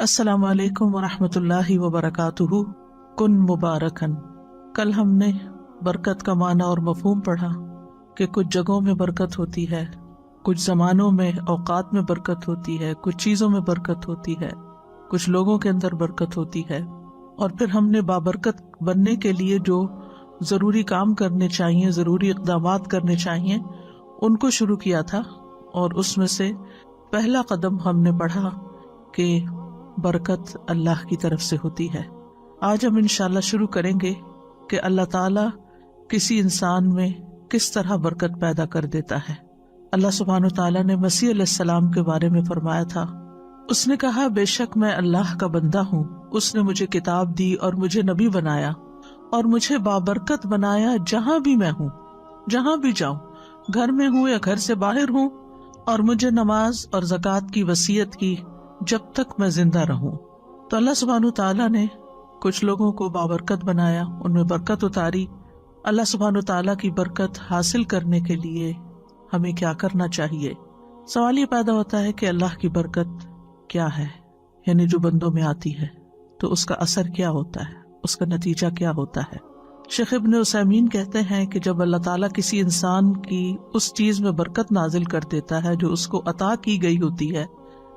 السلام علیکم ورحمۃ اللہ وبرکاتہ۔ کن مبارکن۔ کل ہم نے برکت کا معنی اور مفہوم پڑھا کہ کچھ جگہوں میں برکت ہوتی ہے، کچھ زمانوں میں اوقات میں برکت ہوتی ہے، کچھ چیزوں میں برکت ہوتی ہے، کچھ لوگوں کے اندر برکت ہوتی ہے، اور پھر ہم نے بابرکت بننے کے لیے جو ضروری کام کرنے چاہیے، ضروری اقدامات کرنے چاہیے، ان کو شروع کیا تھا۔ اور اس میں سے پہلا قدم ہم نے پڑھا کہ برکت اللہ کی طرف سے ہوتی ہے۔ آج ہم انشاءاللہ شروع کریں گے کہ اللہ تعالیٰ کسی انسان میں کس طرح برکت پیدا کر دیتا ہے۔ اللہ سبحانہ وتعالیٰ نے مسیح علیہ السلام کے بارے میں فرمایا تھا، اس نے کہا بے شک میں اللہ کا بندہ ہوں، اس نے مجھے کتاب دی اور مجھے نبی بنایا اور مجھے بابرکت بنایا جہاں بھی میں ہوں، جہاں بھی جاؤں، گھر میں ہوں یا گھر سے باہر ہوں، اور مجھے نماز اور زکوٰۃ کی وصیت کی جب تک میں زندہ رہوں۔ تو اللہ سبحانہ تعالیٰ نے کچھ لوگوں کو بابرکت بنایا، ان میں برکت اتاری۔ اللہ سبحانہ تعالیٰ کی برکت حاصل کرنے کے لیے ہمیں کیا کرنا چاہیے؟ سوال یہ پیدا ہوتا ہے کہ اللہ کی برکت کیا ہے، یعنی جو بندوں میں آتی ہے تو اس کا اثر کیا ہوتا ہے، اس کا نتیجہ کیا ہوتا ہے؟ شیخ ابن عثیمین کہتے ہیں کہ جب اللہ تعالیٰ کسی انسان کی اس چیز میں برکت نازل کر دیتا ہے جو اس کو عطا کی گئی ہوتی ہے،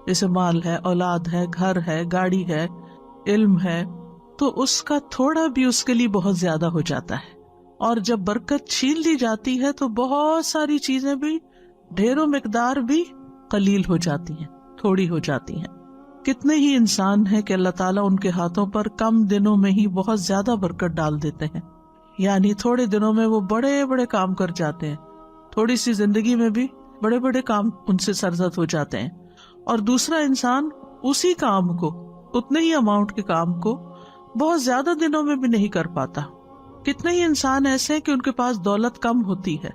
جیسے مال ہے، اولاد ہے، گھر ہے، گاڑی ہے، علم ہے، تو اس کا تھوڑا بھی اس کے لیے بہت زیادہ ہو جاتا ہے۔ اور جب برکت چھین لی جاتی ہے تو بہت ساری چیزیں بھی، ڈھیروں مقدار بھی قلیل ہو جاتی ہیں، تھوڑی ہو جاتی ہیں۔ کتنے ہی انسان ہیں کہ اللہ تعالیٰ ان کے ہاتھوں پر کم دنوں میں ہی بہت زیادہ برکت ڈال دیتے ہیں، یعنی تھوڑے دنوں میں وہ بڑے بڑے کام کر جاتے ہیں، تھوڑی سی زندگی میں بھی بڑے بڑے کام ان سے سرزد ہو جاتے ہیں۔ اور دوسرا انسان اسی کام کو، اتنے ہی اماؤنٹ کے کام کو بہت زیادہ دنوں میں بھی نہیں کر پاتا۔ کتنے ہی انسان ایسے ہیں کہ ان کے پاس دولت کم ہوتی ہے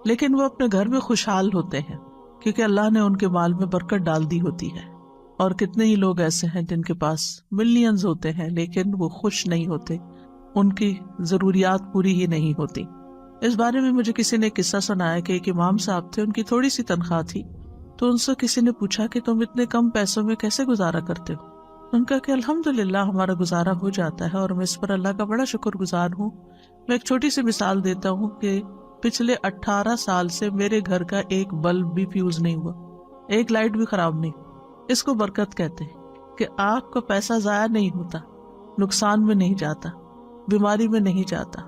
لیکن وہ اپنے گھر میں خوشحال ہوتے ہیں کیونکہ اللہ نے ان کے مال میں برکت ڈال دی ہوتی ہے۔ اور کتنے ہی لوگ ایسے ہیں جن کے پاس ملینز ہوتے ہیں لیکن وہ خوش نہیں ہوتے، ان کی ضروریات پوری ہی نہیں ہوتی۔ اس بارے میں مجھے کسی نے قصہ سنایا کہ ایک امام صاحب تھے، ان کی تھوڑی سی تنخواہ تھی، تو ان سے کسی نے پوچھا کہ تم اتنے کم پیسوں میں کیسے گزارا کرتے ہو؟ ان کا کہ الحمدللہ ہمارا گزارا ہو جاتا ہے اور میں اس پر اللہ کا بڑا شکر گزار ہوں۔ میں ایک چھوٹی سی مثال دیتا ہوں کہ پچھلے 18 سال سے میرے گھر کا ایک بلب بھی فیوز نہیں ہوا، ایک لائٹ بھی خراب نہیں۔ اس کو برکت کہتے ہیں کہ آپ کا پیسہ ضائع نہیں ہوتا، نقصان میں نہیں جاتا، بیماری میں نہیں جاتا،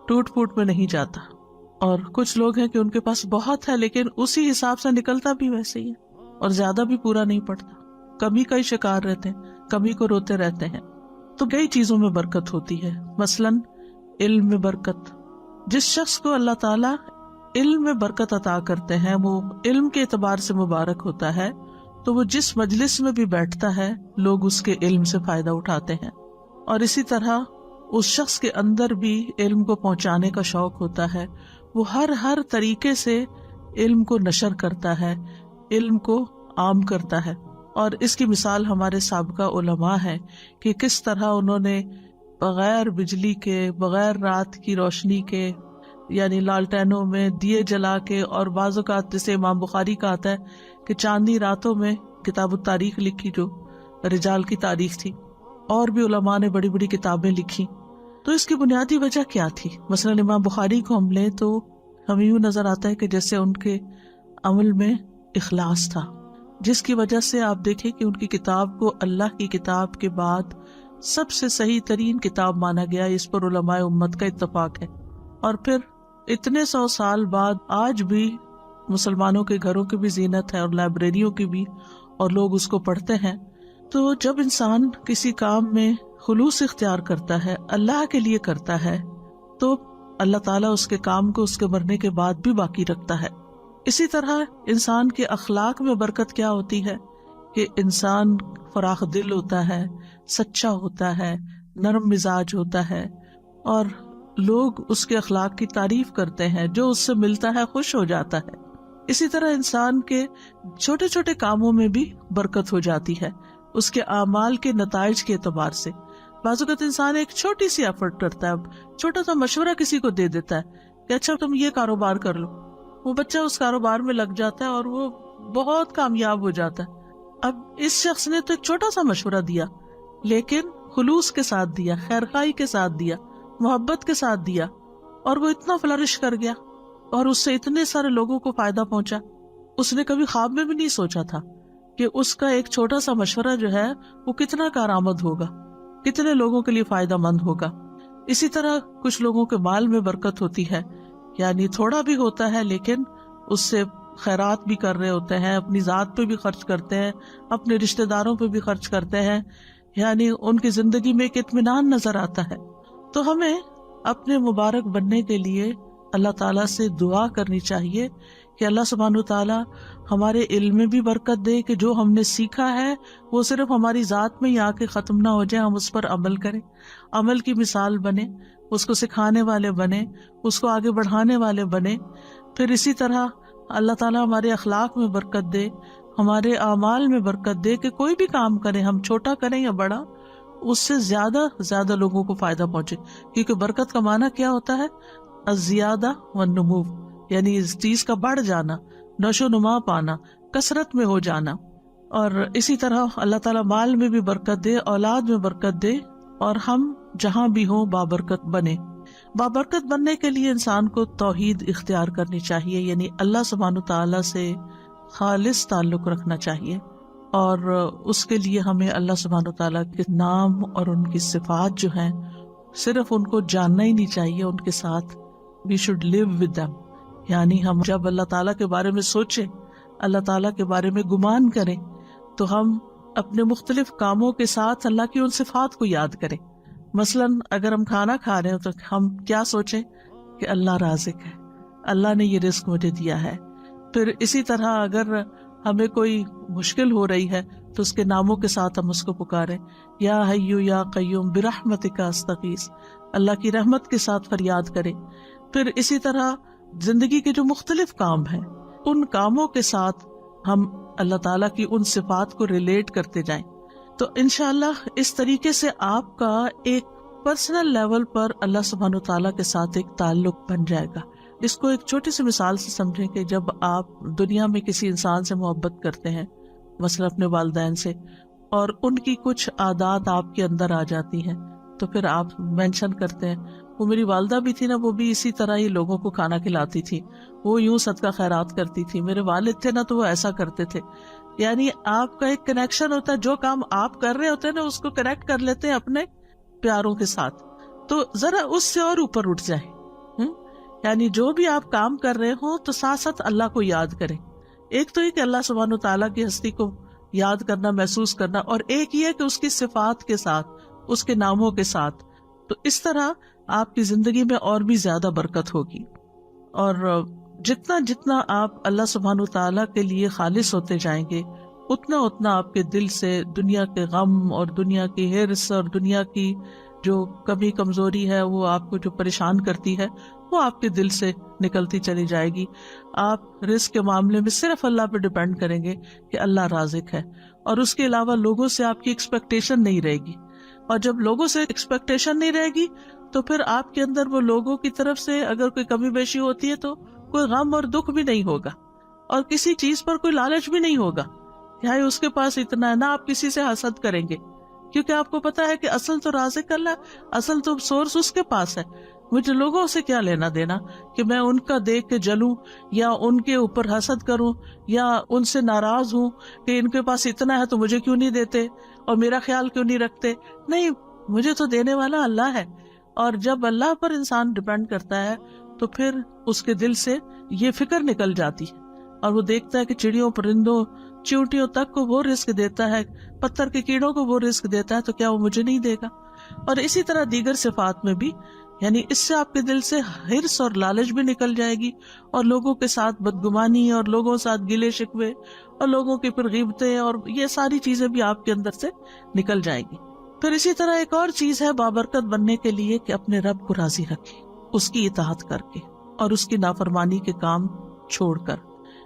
ٹوٹ پھوٹ میں نہیں جاتا۔ اور کچھ لوگ ہیں کہ ان کے پاس بہت ہے لیکن اسی حساب سے نکلتا بھی ویسے ہی ہے اور زیادہ بھی پورا نہیں پڑتا، کمی کا ہی شکار رہتے ہیں، کمی کو روتے رہتے ہیں۔ تو کئی چیزوں میں برکت ہوتی ہے، مثلاً علم میں برکت۔ جس شخص کو اللہ تعالیٰ علم میں برکت عطا کرتے ہیں وہ علم کے اعتبار سے مبارک ہوتا ہے، تو وہ جس مجلس میں بھی بیٹھتا ہے لوگ اس کے علم سے فائدہ اٹھاتے ہیں۔ اور اسی طرح اس شخص کے اندر بھی علم کو پہنچانے کا شوق ہوتا ہے، وہ ہر طریقے سے علم کو نشر کرتا ہے، علم کو عام کرتا ہے۔ اور اس کی مثال ہمارے سابقہ علماء ہے کہ کس طرح انہوں نے بغیر بجلی کے، بغیر رات کی روشنی کے، یعنی لالٹینوں میں دیے جلا کے، اور بعض اوقات جیسے امام بخاری کا آتا ہے کہ چاندنی راتوں میں کتاب التاریخ لکھی، جو رجال کی تاریخ تھی، اور بھی علماء نے بڑی بڑی کتابیں لکھی۔ تو اس کی بنیادی وجہ کیا تھی؟ مثلا امام بخاری کو ہم لیں تو ہمیں یوں نظر آتا ہے کہ جیسے ان کے عمل میں اخلاص تھا، جس کی وجہ سے آپ دیکھیں کہ ان کی کتاب کو اللہ کی کتاب کے بعد سب سے صحیح ترین کتاب مانا گیا، اس پر علماء امت کا اتفاق ہے۔ اور پھر اتنے 100 سال بعد آج بھی مسلمانوں کے گھروں کی بھی زینت ہے اور لائبریریوں کی بھی، اور لوگ اس کو پڑھتے ہیں۔ تو جب انسان کسی کام میں خلوص اختیار کرتا ہے، اللہ کے لیے کرتا ہے، تو اللہ تعالیٰ اس کے کام کو اس کے مرنے کے بعد بھی باقی رکھتا ہے۔ اسی طرح انسان کے اخلاق میں برکت کیا ہوتی ہے کہ انسان فراخ دل ہوتا ہے، سچا ہوتا ہے، نرم مزاج ہوتا ہے، اور لوگ اس کے اخلاق کی تعریف کرتے ہیں، جو اس سے ملتا ہے خوش ہو جاتا ہے۔ اسی طرح انسان کے چھوٹے چھوٹے کاموں میں بھی برکت ہو جاتی ہے، اس کے اعمال کے نتائج کے اعتبار سے۔ بعض اوقات انسان ایک چھوٹی سی ایفرٹ کرتا ہے، چھوٹا سا مشورہ کسی کو دے دیتا ہے کہ اچھا تم یہ کاروبار کر لو، وہ بچہ اس کاروبار میں لگ جاتا ہے اور وہ بہت کامیاب ہو جاتا ہے۔ اب اس شخص نے تو ایک چھوٹا سا مشورہ دیا، لیکن خلوص کے ساتھ دیا، خیرخواہی کے ساتھ دیا، محبت کے ساتھ دیا، اور وہ اتنا فلرش کر گیا اور اس سے اتنے سارے لوگوں کو فائدہ پہنچا۔ اس نے کبھی خواب میں بھی نہیں سوچا تھا کہ اس کا ایک چھوٹا سا مشورہ جو ہے وہ کتنا کارآمد ہوگا، کتنے لوگوں کے لیے فائدہ مند ہوگا۔ اسی طرح کچھ لوگوں کے مال میں برکت ہوتی ہے، یعنی تھوڑا بھی ہوتا ہے لیکن اس سے خیرات بھی کر رہے ہوتے ہیں، اپنی ذات پہ بھی خرچ کرتے ہیں، اپنے رشتہ داروں پہ بھی خرچ کرتے ہیں، یعنی ان کی زندگی میں ایک اطمینان نظر آتا ہے۔ تو ہمیں اپنے مبارک بننے کے لیے اللہ تعالیٰ سے دعا کرنی چاہیے کہ اللہ سبحانہ وتعالیٰ ہمارے علم میں بھی برکت دے، کہ جو ہم نے سیکھا ہے وہ صرف ہماری ذات میں ہی آ کے ختم نہ ہو جائے، ہم اس پر عمل کریں، عمل کی مثال بنے، اس کو سکھانے والے بنے، اس کو آگے بڑھانے والے بنے۔ پھر اسی طرح اللہ تعالیٰ ہمارے اخلاق میں برکت دے، ہمارے اعمال میں برکت دے، کہ کوئی بھی کام کریں، ہم چھوٹا کریں یا بڑا، اس سے زیادہ لوگوں کو فائدہ پہنچے، کیونکہ برکت کا معنی کیا ہوتا ہے؟ الزیادہ والنمو، یعنی اس چیز کا بڑھ جانا، نشو و نما پانا، کثرت میں ہو جانا۔ اور اسی طرح اللہ تعالیٰ مال میں بھی برکت دے، اولاد میں برکت دے، اور ہم جہاں بھی ہوں بابرکت بنے۔ بابرکت بننے کے لیے انسان کو توحید اختیار کرنی چاہیے، یعنی اللہ سبحانہ تعالیٰ سے خالص تعلق رکھنا چاہیے، اور اس کے لیے ہمیں اللہ سبحانہ تعالیٰ کے نام اور ان کی صفات جو ہیں صرف ان کو جاننا ہی نہیں چاہیے، ان کے ساتھ we should live with them، یعنی ہم جب اللہ تعالیٰ کے بارے میں سوچیں، اللہ تعالیٰ کے بارے میں گمان کریں، تو ہم اپنے مختلف کاموں کے ساتھ اللہ کی ان صفات کو یاد کریں۔ مثلاً اگر ہم کھانا کھا رہے ہیں تو ہم کیا سوچیں کہ اللہ رازق ہے، اللہ نے یہ رزق مجھے دیا ہے۔ پھر اسی طرح اگر ہمیں کوئی مشکل ہو رہی ہے تو اس کے ناموں کے ساتھ ہم اس کو پکاریں، یا حیو یا قیوم برحمتک استغیث، اللہ کی رحمت کے ساتھ فریاد کریں۔ پھر اسی طرح زندگی کے جو مختلف کام ہیں ان کاموں کے ساتھ ہم اللہ تعالیٰ کی ان صفات کو ریلیٹ کرتے جائیں، تو انشاءاللہ اس طریقے سے آپ کا ایک پرسنل لیول پر اللہ سبحانہ تعالیٰ کے ساتھ ایک تعلق بن جائے گا۔ اس کو ایک چھوٹی سی مثال سے سمجھیں کہ جب آپ دنیا میں کسی انسان سے محبت کرتے ہیں، مثلا اپنے والدین سے، اور ان کی کچھ عادات آپ کے اندر آ جاتی ہیں، تو پھر آپ مینشن کرتے ہیں وہ میری والدہ بھی تھی نا، وہ بھی اسی طرح ہی لوگوں کو کھانا کھلاتی تھی، وہ یوں صدقہ خیرات کرتی تھی، میرے والد تھے نا تو وہ ایسا کرتے تھے۔ یعنی آپ کا ایک کنیکشن ہوتا ہے، جو کام آپ کر رہے ہوتے ہیں نا اس کو کنیکٹ کر لیتے ہیں اپنے پیاروں کے ساتھ، تو ذرا اس سے اور اوپر اٹھ جائیں۔ یعنی جو بھی آپ کام کر رہے ہوں تو ساتھ ساتھ اللہ کو یاد کریں۔ ایک تو یہ کہ اللہ سبحانہ تعالیٰ کی ہستی کو یاد کرنا، محسوس کرنا، اور ایک یہ کہ اس کی صفات کے ساتھ، اس کے ناموں کے ساتھ، تو اس طرح آپ کی زندگی میں اور بھی زیادہ برکت ہوگی۔ اور جتنا جتنا آپ اللہ سبحانہ تعالیٰ کے لیے خالص ہوتے جائیں گے، اتنا اتنا آپ کے دل سے دنیا کے غم اور دنیا کی ہرس اور دنیا کی جو کمی کمزوری ہے، وہ آپ کو جو پریشان کرتی ہے، وہ آپ کے دل سے نکلتی چلی جائے گی۔ آپ رزق کے معاملے میں صرف اللہ پہ ڈیپینڈ کریں گے کہ اللہ رازق ہے، اور اس کے علاوہ لوگوں سے آپ کی ایکسپیکٹیشن نہیں رہے گی۔ اور جب لوگوں سے ایکسپیکٹیشن نہیں رہے گی تو پھر آپ کے اندر وہ لوگوں کی طرف سے اگر کوئی کمی بیشی ہوتی ہے تو کوئی غم اور دکھ بھی نہیں ہوگا، اور کسی چیز پر کوئی لالچ بھی نہیں ہوگا کہ ہائی اس کے پاس اتنا ہے، نہ آپ کسی سے حسد کریں گے، کیونکہ آپ کو پتا ہے کہ اصل تو رازق اللہ، اصل تو سورس اس کے پاس ہے۔ مجھے لوگوں سے کیا لینا دینا کہ میں ان کا دیکھ کے جلوں یا ان کے اوپر حسد کروں یا ان سے ناراض ہوں کہ ان کے پاس اتنا ہے تو مجھے کیوں نہیں دیتے اور میرا خیال کیوں نہیں رکھتے۔ نہیں، مجھے تو دینے والا اللہ ہے۔ اور جب اللہ پر انسان ڈیپینڈ کرتا ہے تو پھر اس کے دل سے یہ فکر نکل جاتی ہے، اور وہ دیکھتا ہے کہ چڑیوں، پرندوں، چیونٹیوں تک کو وہ رزق دیتا ہے، پتھر کے کیڑوں کو وہ رزق دیتا ہے، تو کیا وہ مجھے نہیں دے گا؟ اور اسی طرح دیگر صفات میں بھی، یعنی اس سے آپ کے دل سے ہرس اور لالچ بھی نکل جائے گی، اور لوگوں کے ساتھ بدگمانی اور لوگوں کے ساتھ گلے شکوے اور لوگوں کی پھر غیبتیں اور یہ ساری چیزیں بھی آپ کے اندر سے نکل جائیں گی۔ پھر اسی طرح ایک اور چیز ہے بابرکت بننے کے لیے کہ اپنے رب کو راضی رکھیں، اس کی اطاعت کر کے اور اس کی نافرمانی کے کام چھوڑ کر۔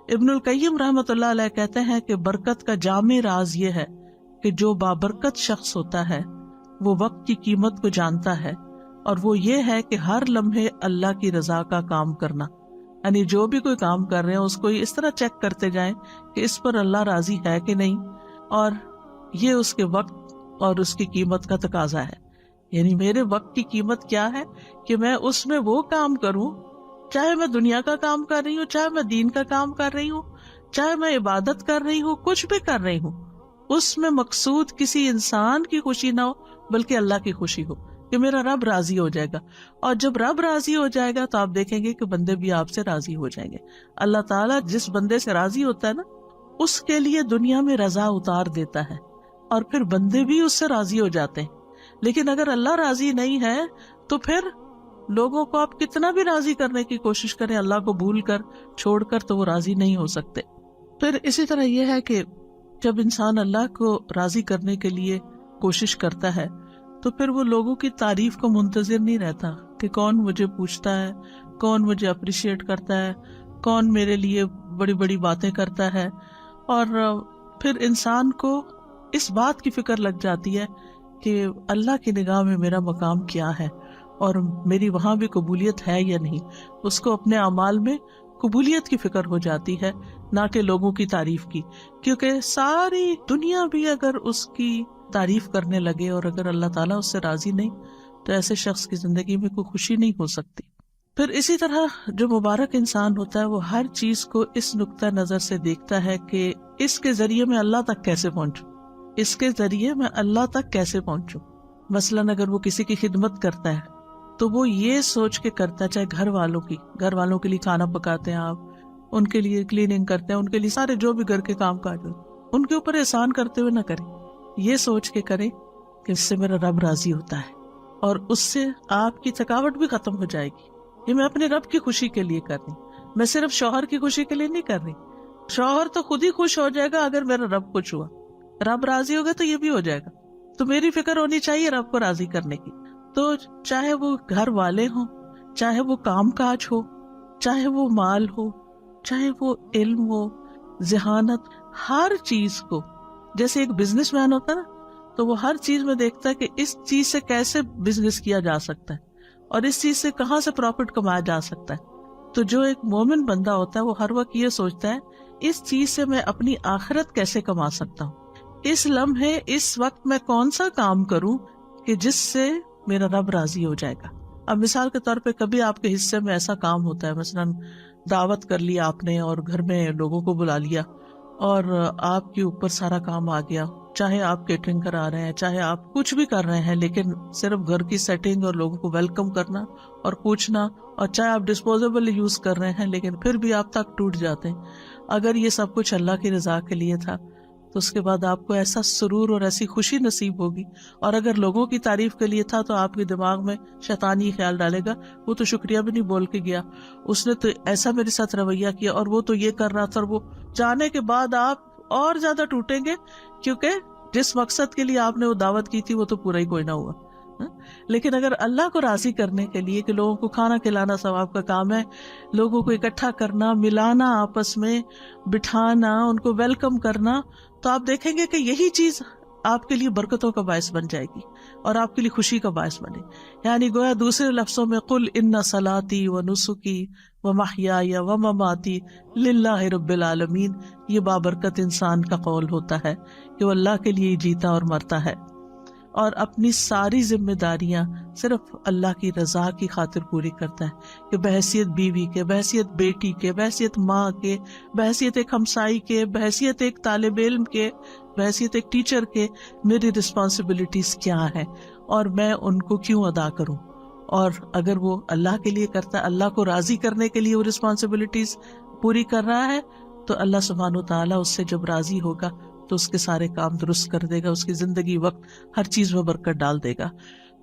ابن القیم رحمۃ اللہ علیہ کہتے ہیں کہ برکت کا جامع راز یہ ہے کہ جو بابرکت شخص ہوتا ہے وہ وقت کی قیمت کو جانتا ہے، اور وہ یہ ہے کہ ہر لمحے اللہ کی رضا کا کام کرنا، یعنی جو بھی کوئی کام کر رہے ہیں اس کو اس طرح چیک کرتے جائیں کہ اس پر اللہ راضی ہے کہ نہیں، اور یہ اس کے وقت اور اس کی قیمت کا تقاضا ہے. یعنی میرے وقت کی قیمت کیا ہے کہ میں اس میں وہ کام کروں، چاہے میں دنیا کا کام کر رہی ہوں، چاہے میں دین کا کام کر رہی ہوں، چاہے میں عبادت کر رہی ہوں، کچھ بھی کر رہی ہوں، اس میں مقصود کسی انسان کی خوشی نہ ہو بلکہ اللہ کی خوشی ہو کہ میرا رب راضی ہو جائے گا. اور جب رب راضی ہو جائے گا تو آپ دیکھیں گے کہ بندے بھی آپ سے راضی ہو جائیں گے. اللہ تعالیٰ جس بندے سے راضی ہوتا ہے نا، اس کے لیے دنیا میں رضا اتار دیتا ہے اور پھر بندے بھی اس سے راضی ہو جاتے ہیں. لیکن اگر اللہ راضی نہیں ہے تو پھر لوگوں کو آپ کتنا بھی راضی کرنے کی کوشش کریں، اللہ کو بھول کر چھوڑ کر، تو وہ راضی نہیں ہو سکتے. پھر اسی طرح یہ ہے کہ جب انسان اللہ کو راضی کرنے کے لیے کوشش کرتا ہے تو پھر وہ لوگوں کی تعریف کو منتظر نہیں رہتا کہ کون مجھے پوچھتا ہے، کون مجھے اپریشیٹ کرتا ہے، کون میرے لیے بڑی بڑی باتیں کرتا ہے. اور پھر انسان کو اس بات کی فکر لگ جاتی ہے کہ اللہ کی نگاہ میں میرا مقام کیا ہے اور میری وہاں بھی قبولیت ہے یا نہیں. اس کو اپنے اعمال میں قبولیت کی فکر ہو جاتی ہے، نہ کہ لوگوں کی تعریف کی، کیونکہ ساری دنیا بھی اگر اس کی تعریف کرنے لگے اور اگر اللہ تعالیٰ اس سے راضی نہیں تو ایسے شخص کی زندگی میں کوئی خوشی نہیں ہو سکتی. پھر اسی طرح جو مبارک انسان ہوتا ہے وہ ہر چیز کو اس نقطہ نظر سے دیکھتا ہے کہ اس کے ذریعے میں اللہ تک کیسے پہنچوں، اس کے ذریعے میں اللہ تک کیسے پہنچوں. مثلاً اگر وہ کسی کی خدمت کرتا ہے تو وہ یہ سوچ کے کرتا ہے، چاہے گھر والوں کے لیے کھانا پکاتے ہیں آپ، ان کے لیے کلیننگ کرتے ہیں، ان کے لیے سارے جو بھی گھر کے کام کاج ہو، ان کے اوپر احسان کرتے ہوئے نہ کریں، یہ سوچ کے کریں کہ اس سے میرا رب راضی ہوتا ہے اور اس سے آپ کی تھکاوٹ بھی ختم ہو جائے گی. یہ میں اپنے رب کی خوشی کے لیے کر رہی ہوں، میں صرف شوہر کی خوشی کے لیے نہیں کر رہی. شوہر تو خود ہی خوش ہو جائے گا اگر میرا رب خوش ہوا، رب راضی ہوگا تو یہ بھی ہو جائے گا. تو میری فکر ہونی چاہیے رب کو راضی کرنے کی. تو چاہے وہ گھر والے ہوں، چاہے وہ کام کاج ہو، چاہے وہ مال ہو، چاہے وہ علم ہو، ذہانت، ہر چیز کو، جیسے ایک بزنس مین ہوتا ہے نا تو وہ ہر چیز میں دیکھتا ہے کہ اس چیز سے کیسے بزنس کیا جا سکتا ہے اور اس چیز سے کہاں سے پروفٹ کمایا جا سکتا ہے. تو جو ایک مومن بندہ ہوتا ہے وہ ہر وقت یہ سوچتا ہے اس چیز سے میں اپنی آخرت کیسے کما سکتا ہوں، اس لمحے اس وقت میں کون سا کام کروں کہ جس سے میرا رب راضی ہو جائے گا. اب مثال کے طور پہ کبھی آپ کے حصے میں ایسا کام ہوتا ہے، مثلاً دعوت کر لیا آپ نے اور گھر میں لوگوں کو بلا لیا اور آپ کے اوپر سارا کام آ گیا، چاہے آپ کیٹرنگ کرا رہے ہیں، چاہے آپ کچھ بھی کر رہے ہیں، لیکن صرف گھر کی سیٹنگ اور لوگوں کو ویلکم کرنا اور پوچھنا، اور چاہے آپ ڈسپوزیبل یوز کر رہے ہیں لیکن پھر بھی آپ تک ٹوٹ جاتے ہیں. اگر یہ سب کچھ اللہ کی رضا کے لیے تھا تو اس کے بعد آپ کو ایسا سرور اور ایسی خوشی نصیب ہوگی. اور اگر لوگوں کی تعریف کے لیے تھا تو آپ کے دماغ میں شیطان یہ خیال ڈالے گا وہ تو شکریہ بھی نہیں بول کے گیا، اس نے تو ایسا میرے ساتھ رویہ کیا اور وہ تو یہ کر رہا تھا، اور وہ جانے کے بعد آپ اور زیادہ ٹوٹیں گے کیونکہ جس مقصد کے لیے آپ نے وہ دعوت کی تھی وہ تو پورا ہی کوئی نہ ہوا. لیکن اگر اللہ کو راضی کرنے کے لیے کہ لوگوں کو کھانا کھلانا ثواب کا کام ہے، لوگوں کو اکٹھا کرنا، ملانا، آپس میں بٹھانا، ان کو ویلکم کرنا، تو آپ دیکھیں گے کہ یہی چیز آپ کے لیے برکتوں کا باعث بن جائے گی اور آپ کے لیے خوشی کا باعث بنے. یعنی گویا دوسرے لفظوں میں قل ان صلاتی و نسکی و محیای و مماتی للہ رب العالمین، یہ بابرکت انسان کا قول ہوتا ہے کہ وہ اللہ کے لیے جیتا اور مرتا ہے اور اپنی ساری ذمہ داریاں صرف اللہ کی رضا کی خاطر پوری کرتا ہے، کہ بحیثیت بیوی کے، بحیثیت بیٹی کے، بحیثیت ماں کے، بحیثیت ایک ہمسائی کے، بحیثیت ایک طالب علم کے، بحیثیت ایک ٹیچر کے، میری رسپانسبلٹیز کیا ہیں اور میں ان کو کیوں ادا کروں. اور اگر وہ اللہ کے لیے کرتا ہے، اللہ کو راضی کرنے کے لیے وہ رسپانسبلٹیز پوری کر رہا ہے، تو اللہ سبحانہ وتعالیٰ اس سے جب راضی ہوگا تو اس کے سارے کام درست کر دے گا، اس کی زندگی وقت ہر چیز میں برکت ڈال دے گا.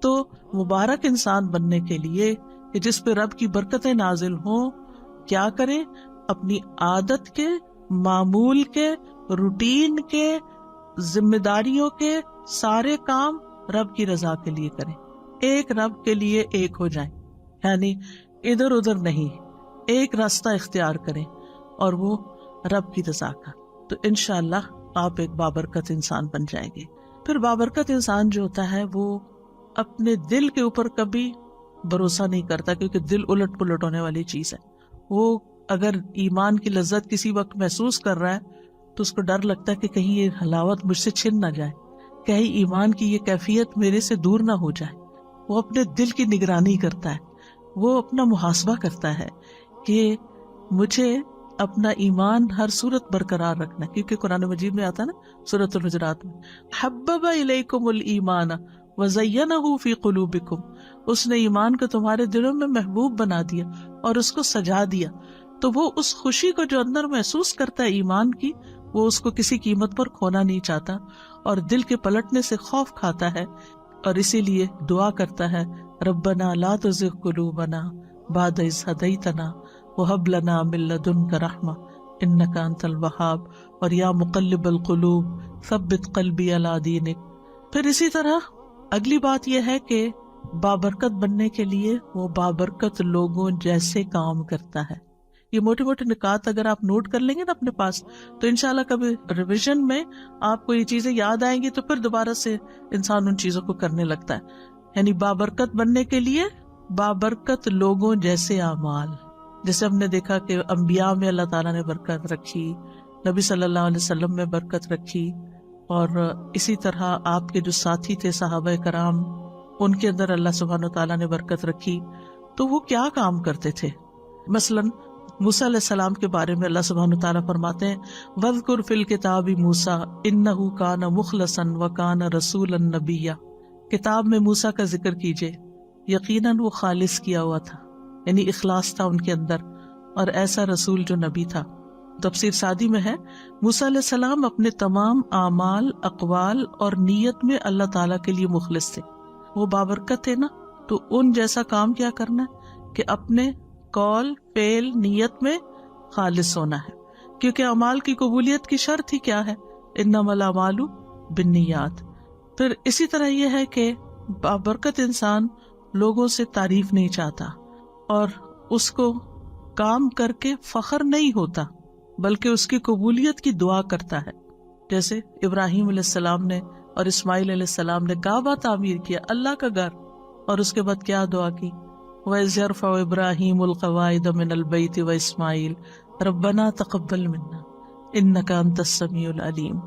تو مبارک انسان بننے کے لیے کہ جس پہ رب کی برکتیں نازل ہوں، کیا کریں؟ اپنی عادت کے، معمول کے، روٹین کے، ذمہ داریوں کے سارے کام رب کی رضا کے لیے کریں. ایک رب کے لیے ایک ہو جائیں، یعنی ادھر ادھر نہیں، ایک راستہ اختیار کریں اور وہ رب کی رضا کا. تو انشاءاللہ آپ ایک بابرکت انسان بن جائیں گے. پھر بابرکت انسان جو ہوتا ہے وہ اپنے دل کے اوپر کبھی بھروسہ نہیں کرتا، کیونکہ دل الٹ پلٹ ہونے والی چیز ہے. وہ اگر ایمان کی لذت کسی وقت محسوس کر رہا ہے تو اس کو ڈر لگتا ہے کہ کہیں یہ حلاوت مجھ سے چھن نہ جائے، کہیں ایمان کی یہ کیفیت میرے سے دور نہ ہو جائے. وہ اپنے دل کی نگرانی کرتا ہے، وہ اپنا محاسبہ کرتا ہے کہ مجھے اپنا ایمان ہر صورت برقرار رکھنا ہے. کیونکہ قرآن مجید میں آتا ہے نا سورۃ الحجرات میں، حبب الیکم الایمان وزینہ فی قلوبکم، اس نے ایمان کو تمہارے دلوں میں محبوب بنا دیا اور اس کو سجا دیا. تو وہ اس خوشی کو جو اندر محسوس کرتا ہے ایمان کی، وہ اس کو کسی قیمت پر کھونا نہیں چاہتا اور دل کے پلٹنے سے خوف کھاتا ہے، اور اسی لیے دعا کرتا ہے ربنا لا تزغ قلوبنا بعد اذ ہدیتنا وہب لنا من لدنک رحمہ انک انت الوہاب، اور یا مقلب القلوب ثبت قلبی علی دینک. پھر اسی طرح اگلی بات یہ ہے کہ بابرکت بننے کے لیے وہ بابرکت لوگوں جیسے کام کرتا ہے. یہ موٹے موٹے نکات اگر آپ نوٹ کر لیں گے نا اپنے پاس، تو انشاءاللہ کبھی ریویژن میں آپ کو یہ چیزیں یاد آئیں گی تو پھر دوبارہ سے انسان ان چیزوں کو کرنے لگتا ہے. یعنی بابرکت بننے کے لیے بابرکت لوگوں جیسے اعمال. جیسے ہم نے دیکھا کہ انبیاء میں اللہ تعالیٰ نے برکت رکھی، نبی صلی اللہ علیہ وسلم میں برکت رکھی، اور اسی طرح آپ کے جو ساتھی تھے صحابہ کرام، ان کے اندر اللہ سبحانہ تعالیٰ نے برکت رکھی. تو وہ کیا کام کرتے تھے؟ مثلاً موسیٰ علیہ السلام کے بارے میں اللہ سبحانہ تعالیٰ فرماتے ہیں وَاذْكُرْ فِي الْكِتَابِ مُوسَىٰ إِنَّهُ كَانَ مُخْلَصًا وَكَانَ رَسُولًا نَبِيًّا. کتاب میں موسیٰ کا ذکر کیجئے، یقیناً وہ خالص کیا ہوا تھا، یعنی اخلاص تھا ان کے اندر، اور ایسا رسول جو نبی تھا. تفسیر سعدی میں ہے موسیٰ علیہ السلام اپنے تمام اعمال، اقوال اور نیت میں اللہ تعالیٰ کے لیے مخلص تھے. وہ بابرکت تھے نا، تو ان جیسا کام کیا کرنا ہے کہ اپنے قول، فعل، نیت میں خالص ہونا ہے. کیونکہ اعمال کی قبولیت کی شرط ہی کیا ہے؟ انما الاعمال بالنیات. پھر اسی طرح یہ ہے کہ بابرکت انسان لوگوں سے تعریف نہیں چاہتا اور اس کو کام کر کے فخر نہیں ہوتا، بلکہ اس کی قبولیت کی دعا کرتا ہے. جیسے ابراہیم علیہ السلام نے اور اسماعیل علیہ السلام نے کعبہ تعمیر کیا، اللہ کا گھر، اور اس کے بعد کیا دعا کی؟ وَإِذْ يَرْفَعُ إِبْرَاهِيمُ الْقَوَاعِدَ مِنَ الْبَيْتِ وَإِسْمَاعِيلُ رَبَّنَا تَقَبَّلْ مِنَّا إِنَّكَ أَنْتَ السَّمِيعُ الْعَلِيمُ.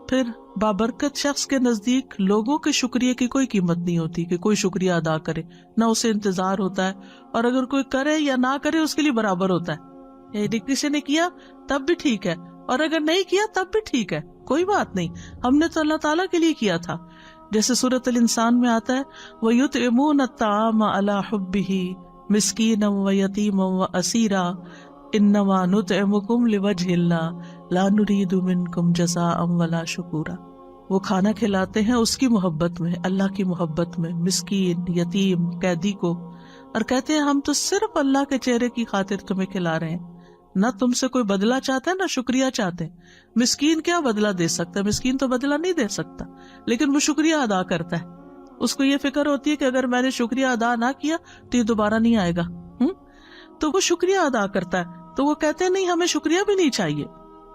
پھر بابرکت شخص کے نزدیک لوگوں کے شکریہ کی کوئی قیمت نہیں ہوتی کہ کوئی شکریہ ادا کرے، نہ اسے انتظار ہوتا ہے، اور اگر کوئی کرے یا نہ کرے اس کے لیے برابر ہوتا ہے. یعنی کسی نے کیا تب بھی ٹھیک ہے، اور اگر نہیں کیا تب بھی ٹھیک ہے، کوئی بات نہیں، ہم نے تو اللہ تعالیٰ کے لیے کیا تھا. جیسے سورۃ الانسان میں آتا ہے وَيُطْعِمُونَ الطَّعَامَ عَلَى حُبِّهِ مِسْكِينًا وَيَتِيمًا وَأَسِيرًا انما نطعمکم لوجہ اللہ لا نرید منکم جزاء ولا شکورا. وہ کھانا کھلاتے ہیں اس کی محبت میں، اللہ کی محبت میں، مسکین، یتیم، قیدی کو، اور کہتے ہیں ہم تو صرف اللہ کے چہرے کی خاطر تمہیں کھلا رہے ہیں، نہ تم سے کوئی بدلہ چاہتے ہیں نہ شکریہ چاہتے ہیں. مسکین کیا بدلہ دے سکتا ہے؟ مسکین تو بدلہ نہیں دے سکتا، لیکن وہ شکریہ ادا کرتا ہے. اس کو یہ فکر ہوتی ہے کہ اگر میں نے شکریہ ادا نہ کیا تو یہ دوبارہ نہیں آئے گا، تو وہ شکریہ ادا کرتا ہے. تو وہ کہتے ہیں نہیں، ہمیں شکریہ بھی نہیں چاہیے.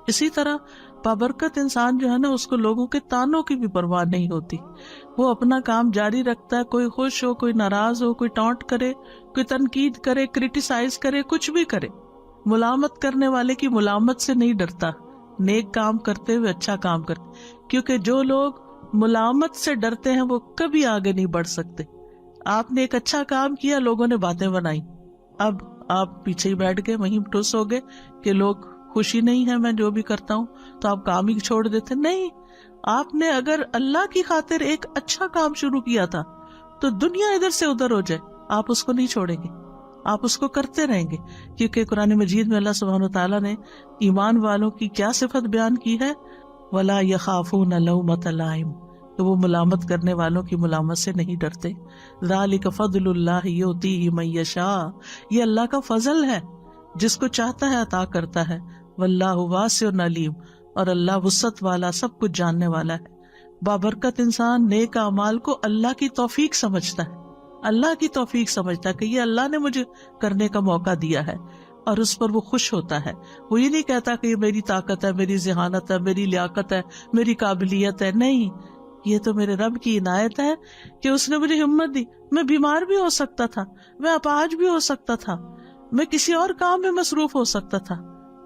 اسی طرح بابرکت انسان جو ہے نا، اس کو لوگوں کے تانوں کی بھی پرواہ نہیں ہوتی، وہ اپنا کام جاری رکھتا ہے. کوئی خوش ہو، کوئی ناراض ہو، کوئی ٹانٹ کرے، کوئی تنقید کرے، کرٹیسائز کرے، کچھ بھی کرے، ملامت کرنے والے کی ملامت سے نہیں ڈرتا. نیک کام کرتے ہوئے اچھا کام کرتے، کیونکہ جو لوگ ملامت سے ڈرتے ہیں وہ کبھی آگے نہیں بڑھ سکتے. آپ نے ایک اچھا کام کیا، لوگوں نے باتیں بنائی، اب آپ پیچھے ہی بیٹھ گئے، وہیں ٹوس ہو گئے کہ لوگ خوشی نہیں ہے میں جو بھی کرتا ہوں، تو آپ کام ہی چھوڑ دیتے. نہیں، آپ نے اگر اللہ کی خاطر ایک اچھا کام شروع کیا تھا تو دنیا ادھر سے ادھر ہو جائے، آپ اس کو نہیں چھوڑیں گے، آپ اس کو کرتے رہیں گے. کیونکہ قرآن مجید میں اللہ سبحانہ وتعالیٰ نے ایمان والوں کی کیا صفت بیان کی ہے؟ وَلَا يَخَافُونَ لَوْمَةَ لَائِمٍ، کہ وہ ملامت کرنے والوں کی ملامت سے نہیں ڈرتے. ذَلِكَ فَضْلُ اللَّهِ يُؤْتِيهِ مَن يَشَاءُ، یہ اللہ کا فضل ہے، جس کو چاہتا ہے عطا کرتا ہے. وَاللَّهُ وَاسِعٌ عَلِيمٌ، اور اللہ وسعت والا، سب کچھ جاننے والا ہے. بابرکت انسان نیک اعمال کو اللہ کی توفیق سمجھتا ہے، اللہ کی توفیق سمجھتا ہے کہ یہ اللہ نے مجھے کرنے کا موقع دیا ہے، اور اس پر وہ خوش ہوتا ہے. وہ یہ نہیں کہتا کہ یہ میری طاقت ہے، میری ذہانت ہے، میری لیاقت ہے، میری قابلیت ہے. نہیں، یہ تو میرے رب کی عنایت ہے کہ اس نے مجھے ہمت دی. میں بیمار بھی ہو سکتا تھا، میں اپاہج بھی ہو سکتا تھا، میں کسی اور کام میں مصروف ہو سکتا تھا،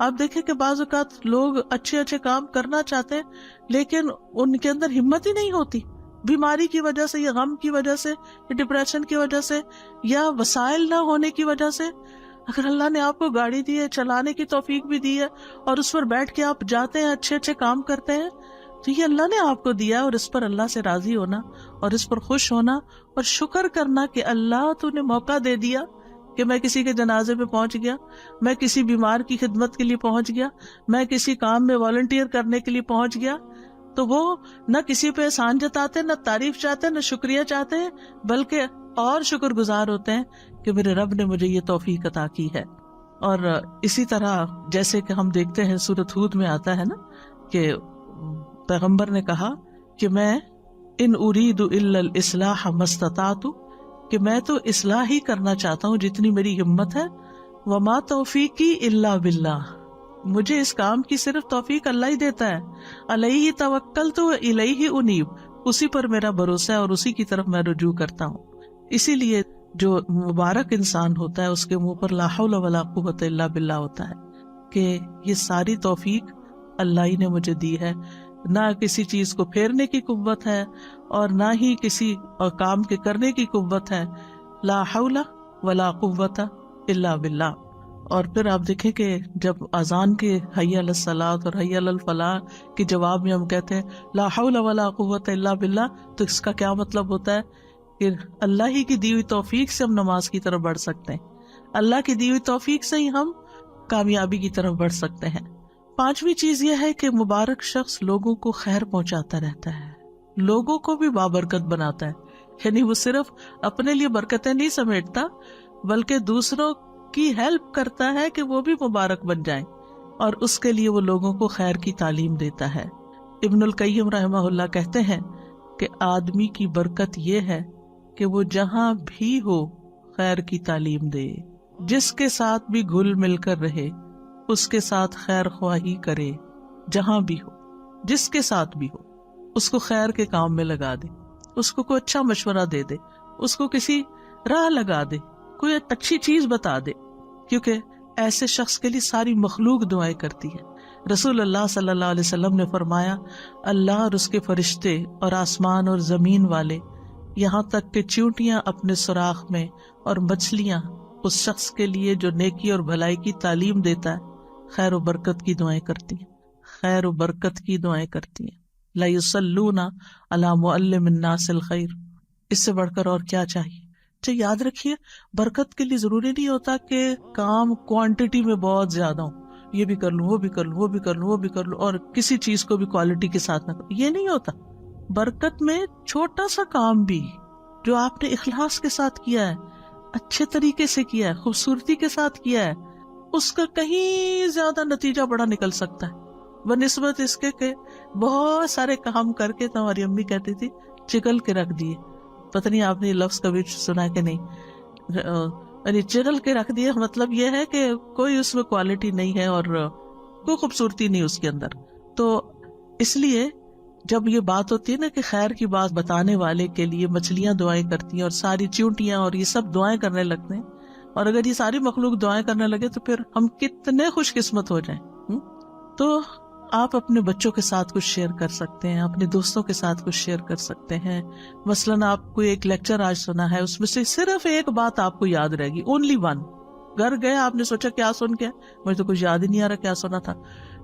آپ دیکھیں کہ بعض اوقات لوگ اچھے اچھے کام کرنا چاہتے ہیں لیکن ان کے اندر ہمت ہی نہیں ہوتی، بیماری کی وجہ سے یا غم کی وجہ سے یا ڈپریشن کی وجہ سے یا وسائل نہ ہونے کی وجہ سے۔ اگر اللہ نے آپ کو گاڑی دی ہے، چلانے کی توفیق بھی دی ہے، اور اس پر بیٹھ کے آپ جاتے ہیں، اچھے اچھے کام کرتے ہیں، تو یہ اللہ نے آپ کو دیا ہے، اور اس پر اللہ سے راضی ہونا اور اس پر خوش ہونا اور شکر کرنا کہ اللہ تو نے موقع دے دیا کہ میں کسی کے جنازے پہ پہنچ گیا، میں کسی بیمار کی خدمت کے لیے پہنچ گیا، میں کسی کام میں والنٹیئر کرنے کے لیے پہنچ گیا۔ تو وہ نہ کسی پہ احسان جتاتے، نہ تعریف چاہتے، نہ شکریہ چاہتے ہیں، بلکہ اور شکر گزار ہوتے ہیں کہ میرے رب نے مجھے یہ توفیق عطا کی ہے۔ اور اسی طرح جیسے کہ ہم دیکھتے ہیں سورۃ ہود میں آتا ہے نا کہ پیغمبر نے کہا کہ میں ان ارید الا الاصلاح ما استطعت، کہ میں تو اصلاح ہی کرنا چاہتا ہوں جتنی میری ہمت ہے، وما توفیقی الا باللہ، مجھے اس کام کی صرف توفیق اللہ ہی دیتا ہے، علیہ توکلت و الیہ انیب، اسی پر میرا بھروسہ ہے اور اسی کی طرف میں رجوع کرتا ہوں۔ اسی لیے جو مبارک انسان ہوتا ہے اس کے منہ پر لا حول ولا قوت الا باللہ ہوتا ہے کہ یہ ساری توفیق اللہ ہی نے مجھے دی ہے، نہ کسی چیز کو پھیرنے کی قوت ہے اور نہ ہی کسی کام کے کرنے کی قوت ہے، لا حول ولا قوت الا باللہ۔ اور پھر آپ دیکھیں کہ جب اذان کے حی علی الصلاۃ اور حی علی الفلاح کے جواب میں ہم کہتے ہیں لا حول ولا قوت الا باللہ، تو اس کا کیا مطلب ہوتا ہے کہ اللہ ہی کی دی ہوئی توفیق سے ہم نماز کی طرف بڑھ سکتے ہیں، اللہ کی دی ہوئی توفیق سے ہی ہم کامیابی کی طرف بڑھ سکتے ہیں۔ پانچویں چیز یہ ہے کہ مبارک شخص لوگوں کو خیر پہنچاتا رہتا ہے، لوگوں کو بھی بابرکت بناتا ہے، یعنی وہ صرف اپنے لیے برکتیں نہیں سمیٹتا بلکہ دوسروں کی ہیلپ کرتا ہے کہ وہ بھی مبارک بن جائیں، اور اس کے لیے وہ لوگوں کو خیر کی تعلیم دیتا ہے۔ ابن القیم رحمہ اللہ کہتے ہیں کہ آدمی کی برکت یہ ہے کہ وہ جہاں بھی ہو خیر کی تعلیم دے، جس کے ساتھ بھی گھل مل کر رہے اس کے ساتھ خیر خواہی کرے، جہاں بھی ہو جس کے ساتھ بھی ہو اس کو خیر کے کام میں لگا دے، اس کو کوئی اچھا مشورہ دے دے، اس کو کسی راہ لگا دے، کوئی اچھی چیز بتا دے، کیونکہ ایسے شخص کے لیے ساری مخلوق دعائیں کرتی ہے۔ رسول اللہ صلی اللہ علیہ وسلم نے فرمایا اللہ اور اس کے فرشتے اور آسمان اور زمین والے، یہاں تک کہ چیونٹیاں اپنے سوراخ میں اور مچھلیاں اس شخص کے لیے جو نیکی اور بھلائی کی تعلیم دیتا ہے خیر و برکت کی دعائیں کرتی ہیں، خیر و برکت کی دعائیں کرتی ہیں۔ لا یصلون علی معلم الناس الخیر، اس سے بڑھ کر اور کیا چاہیے؟ تو یاد رکھیے برکت کے لیے ضروری نہیں ہوتا کہ کام کوانٹٹی میں بہت زیادہ ہو، یہ بھی کر لوں، وہ بھی کر لوں، وہ بھی کر لوں، وہ بھی کر لوں، اور کسی چیز کو بھی کوالٹی کے ساتھ نہ کروں، یہ نہیں ہوتا۔ برکت میں چھوٹا سا کام بھی جو آپ نے اخلاص کے ساتھ کیا ہے، اچھے طریقے سے کیا ہے، خوبصورتی کے ساتھ کیا ہے، اس کا کہیں زیادہ نتیجہ بڑا نکل سکتا ہے بنسبت اس کے کہ بہت سارے کام کر کے، تو ہماری امی کہتی تھی چگل کے رکھ دیے۔ پتہ نہیں آپ نے یہ لفظ کبھی سنا کہ نہیں، یعنی چگل کے رکھ دیے مطلب یہ ہے کہ کوئی اس میں کوالٹی نہیں ہے اور کوئی خوبصورتی نہیں اس کے اندر۔ تو اس لیے جب یہ بات ہوتی ہے نا کہ خیر کی بات بتانے والے کے لیے مچھلیاں دعائیں کرتی ہیں اور ساری چیونٹیاں اور یہ سب دعائیں کرنے لگتے ہیں، اور اگر یہ ساری مخلوق دعائیں کرنے لگے تو پھر ہم کتنے خوش قسمت ہو جائیں۔ تو آپ اپنے بچوں کے ساتھ کچھ شیئر کر سکتے ہیں، اپنے دوستوں کے ساتھ کچھ شیئر کر سکتے ہیں۔ مثلاً آپ کو ایک لیکچر آج سنا ہے، اس میں سے صرف ایک بات آپ کو یاد رہے گی، اونلی ون۔ گھر گئے آپ نے سوچا کیا سن کے، مجھے تو کچھ یاد ہی نہیں آ رہا کیا سنا تھا،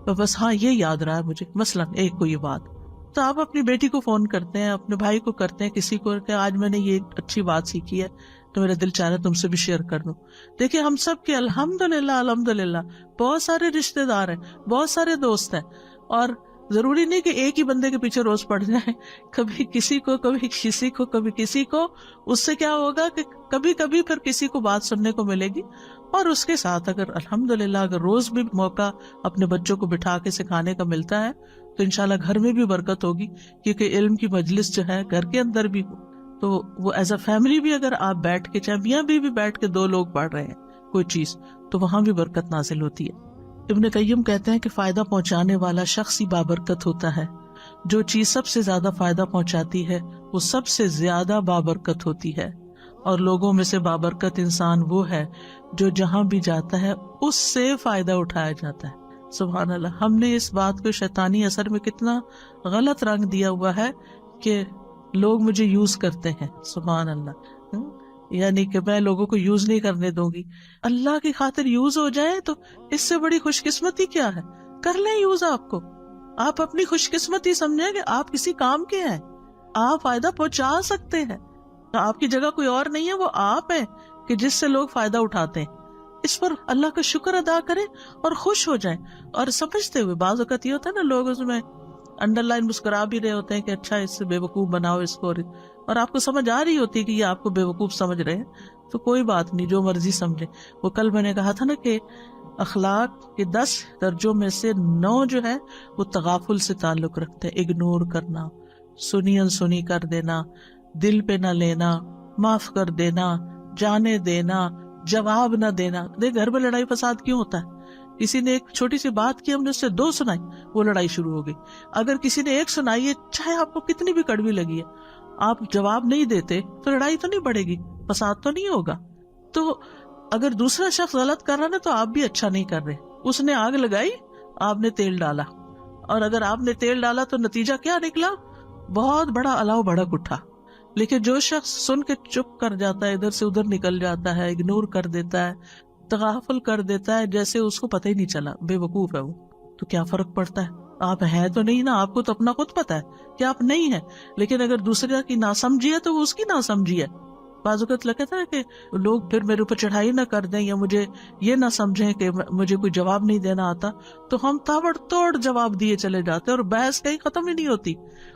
تو بس ہاں یہ یاد رہا ہے مجھے، مثلاً ایک کو یہ بات، تو آپ اپنی بیٹی کو فون کرتے ہیں، اپنے بھائی کو کرتے ہیں، کسی کو کہ آج میں نے یہ اچھی بات سیکھی ہے تو میرا دل چاہ رہا ہے تم سے بھی شیئر کر دوں۔ دیکھیں ہم سب کے الحمدللہ بہت سارے رشتے دار ہیں، بہت سارے دوست ہیں، اور ضروری نہیں کہ ایک ہی بندے کے پیچھے روز پڑ جائیں، کبھی کسی کو، کبھی کسی کو، کبھی کسی کو۔ اس سے کیا ہوگا کہ کبھی کبھی پھر کسی کو بات سننے کو ملے گی، اور اس کے ساتھ اگر الحمدللہ اگر روز بھی موقع اپنے بچوں کو بٹھا کے سکھانے کا ملتا ہے تو انشاءاللہ گھر میں بھی برکت ہوگی، کیونکہ علم کی مجلس جو ہے گھر کے اندر بھی ہو تو وہ ایز اے فیملی بھی اگر آپ بیٹھ کے، چاہے میاں بیوی بیٹھ کے دو لوگ پڑھ رہے ہیں کوئی چیز، تو وہاں بھی برکت نازل ہوتی ہے۔ ابن قیم کہتے ہیں کہ فائدہ پہنچانے والا شخص ہی بابرکت ہوتا ہے، جو چیز سب سے زیادہ فائدہ پہنچاتی ہے وہ سب سے زیادہ بابرکت ہوتی ہے، اور لوگوں میں سے بابرکت انسان وہ ہے جو جہاں بھی جاتا ہے اس سے فائدہ اٹھایا جاتا ہے. سبحان اللہ. ہم نے اس بات کو شیطانی اثر میں کتنا غلط رنگ دیا ہوا ہے کہ لوگ مجھے یوز کرتے ہیں. سبحان اللہ. یعنی کہ میں لوگوں کو یوز نہیں کرنے دوں گی. اللہ کی خاطر یوز ہو جائے تو اس سے بڑی خوش قسمتی کیا ہے. کر لیں یوز. آپ کو آپ اپنی خوش قسمتی سمجھیں کہ آپ کسی کام کے ہیں, آپ فائدہ پہنچا سکتے ہیں. آپ کی جگہ کوئی اور نہیں ہے, وہ آپ ہیں کہ جس سے لوگ فائدہ اٹھاتے ہیں. اس پر اللہ کا شکر ادا کریں اور خوش ہو جائیں اور سمجھتے ہوئے. بعض اوقات یہ ہوتا ہے نا, لوگ اس میں انڈر لائن مسکرا بھی رہے ہوتے ہیں کہ اچھا اس سے بے وقوف بناؤ اس کو, اور آپ کو سمجھ آ رہی ہوتی ہے کہ یہ آپ کو بے وقوف سمجھ رہے ہیں, تو کوئی بات نہیں, جو مرضی سمجھے. وہ کل میں نے کہا تھا نا کہ اخلاق کے 10 درجوں میں سے 9 جو ہے وہ تغافل سے تعلق رکھتے ہیں. اگنور کرنا, سنی انسنی کر دینا, دل پہ نہ لینا, معاف کر دینا, جانے دینا, جواب نہ دینا. دیکھ گھر میں لڑائی فساد کیوں ہوتا ہے؟ کسی نے ایک چھوٹی سی بات کی, ہم نے اس سے 2 سنائی, وہ لڑائی شروع ہو گئی. اگر کسی نے 1 سنائی ہے, چاہے آپ کو کتنی بھی کڑوی لگی ہے, آپ جواب نہیں دیتے تو لڑائی تو نہیں بڑھے گی, فساد تو نہیں ہوگا. تو اگر دوسرا شخص غلط کر رہا ہے تو آپ بھی اچھا نہیں کر رہے. اس نے آگ لگائی, آپ نے تیل ڈالا, اور اگر آپ نے تیل ڈالا تو نتیجہ کیا نکلا؟ بہت بڑا الاؤ بھڑک اٹھا. لیکن جو شخص سن کے چپ کر جاتا ہے, ادھر سے ادھر نکل جاتا ہے, اگنور کر دیتا ہے, تغافل کر دیتا ہے, جیسے اس کو پتہ ہی نہیں چلا, بے وقوف ہے وہ, تو کیا فرق پڑتا ہے؟ آپ ہیں تو نہیں نا, آپ کو تو اپنا خود پتا ہے کہ آپ نہیں ہیں. لیکن اگر دوسرے کی ناسمجھی ہے تو وہ اس کی ناسمجھی ہے. بعض اوقات لگتا ہے کہ لوگ پھر میرے اوپر چڑھائی نہ کر دیں یا مجھے یہ نہ سمجھیں کہ مجھے کوئی جواب نہیں دینا آتا, تو ہم تابڑ توڑ جواب دیے چلے جاتے ہیں اور بحث کہیں ختم ہی نہیں ہوتی.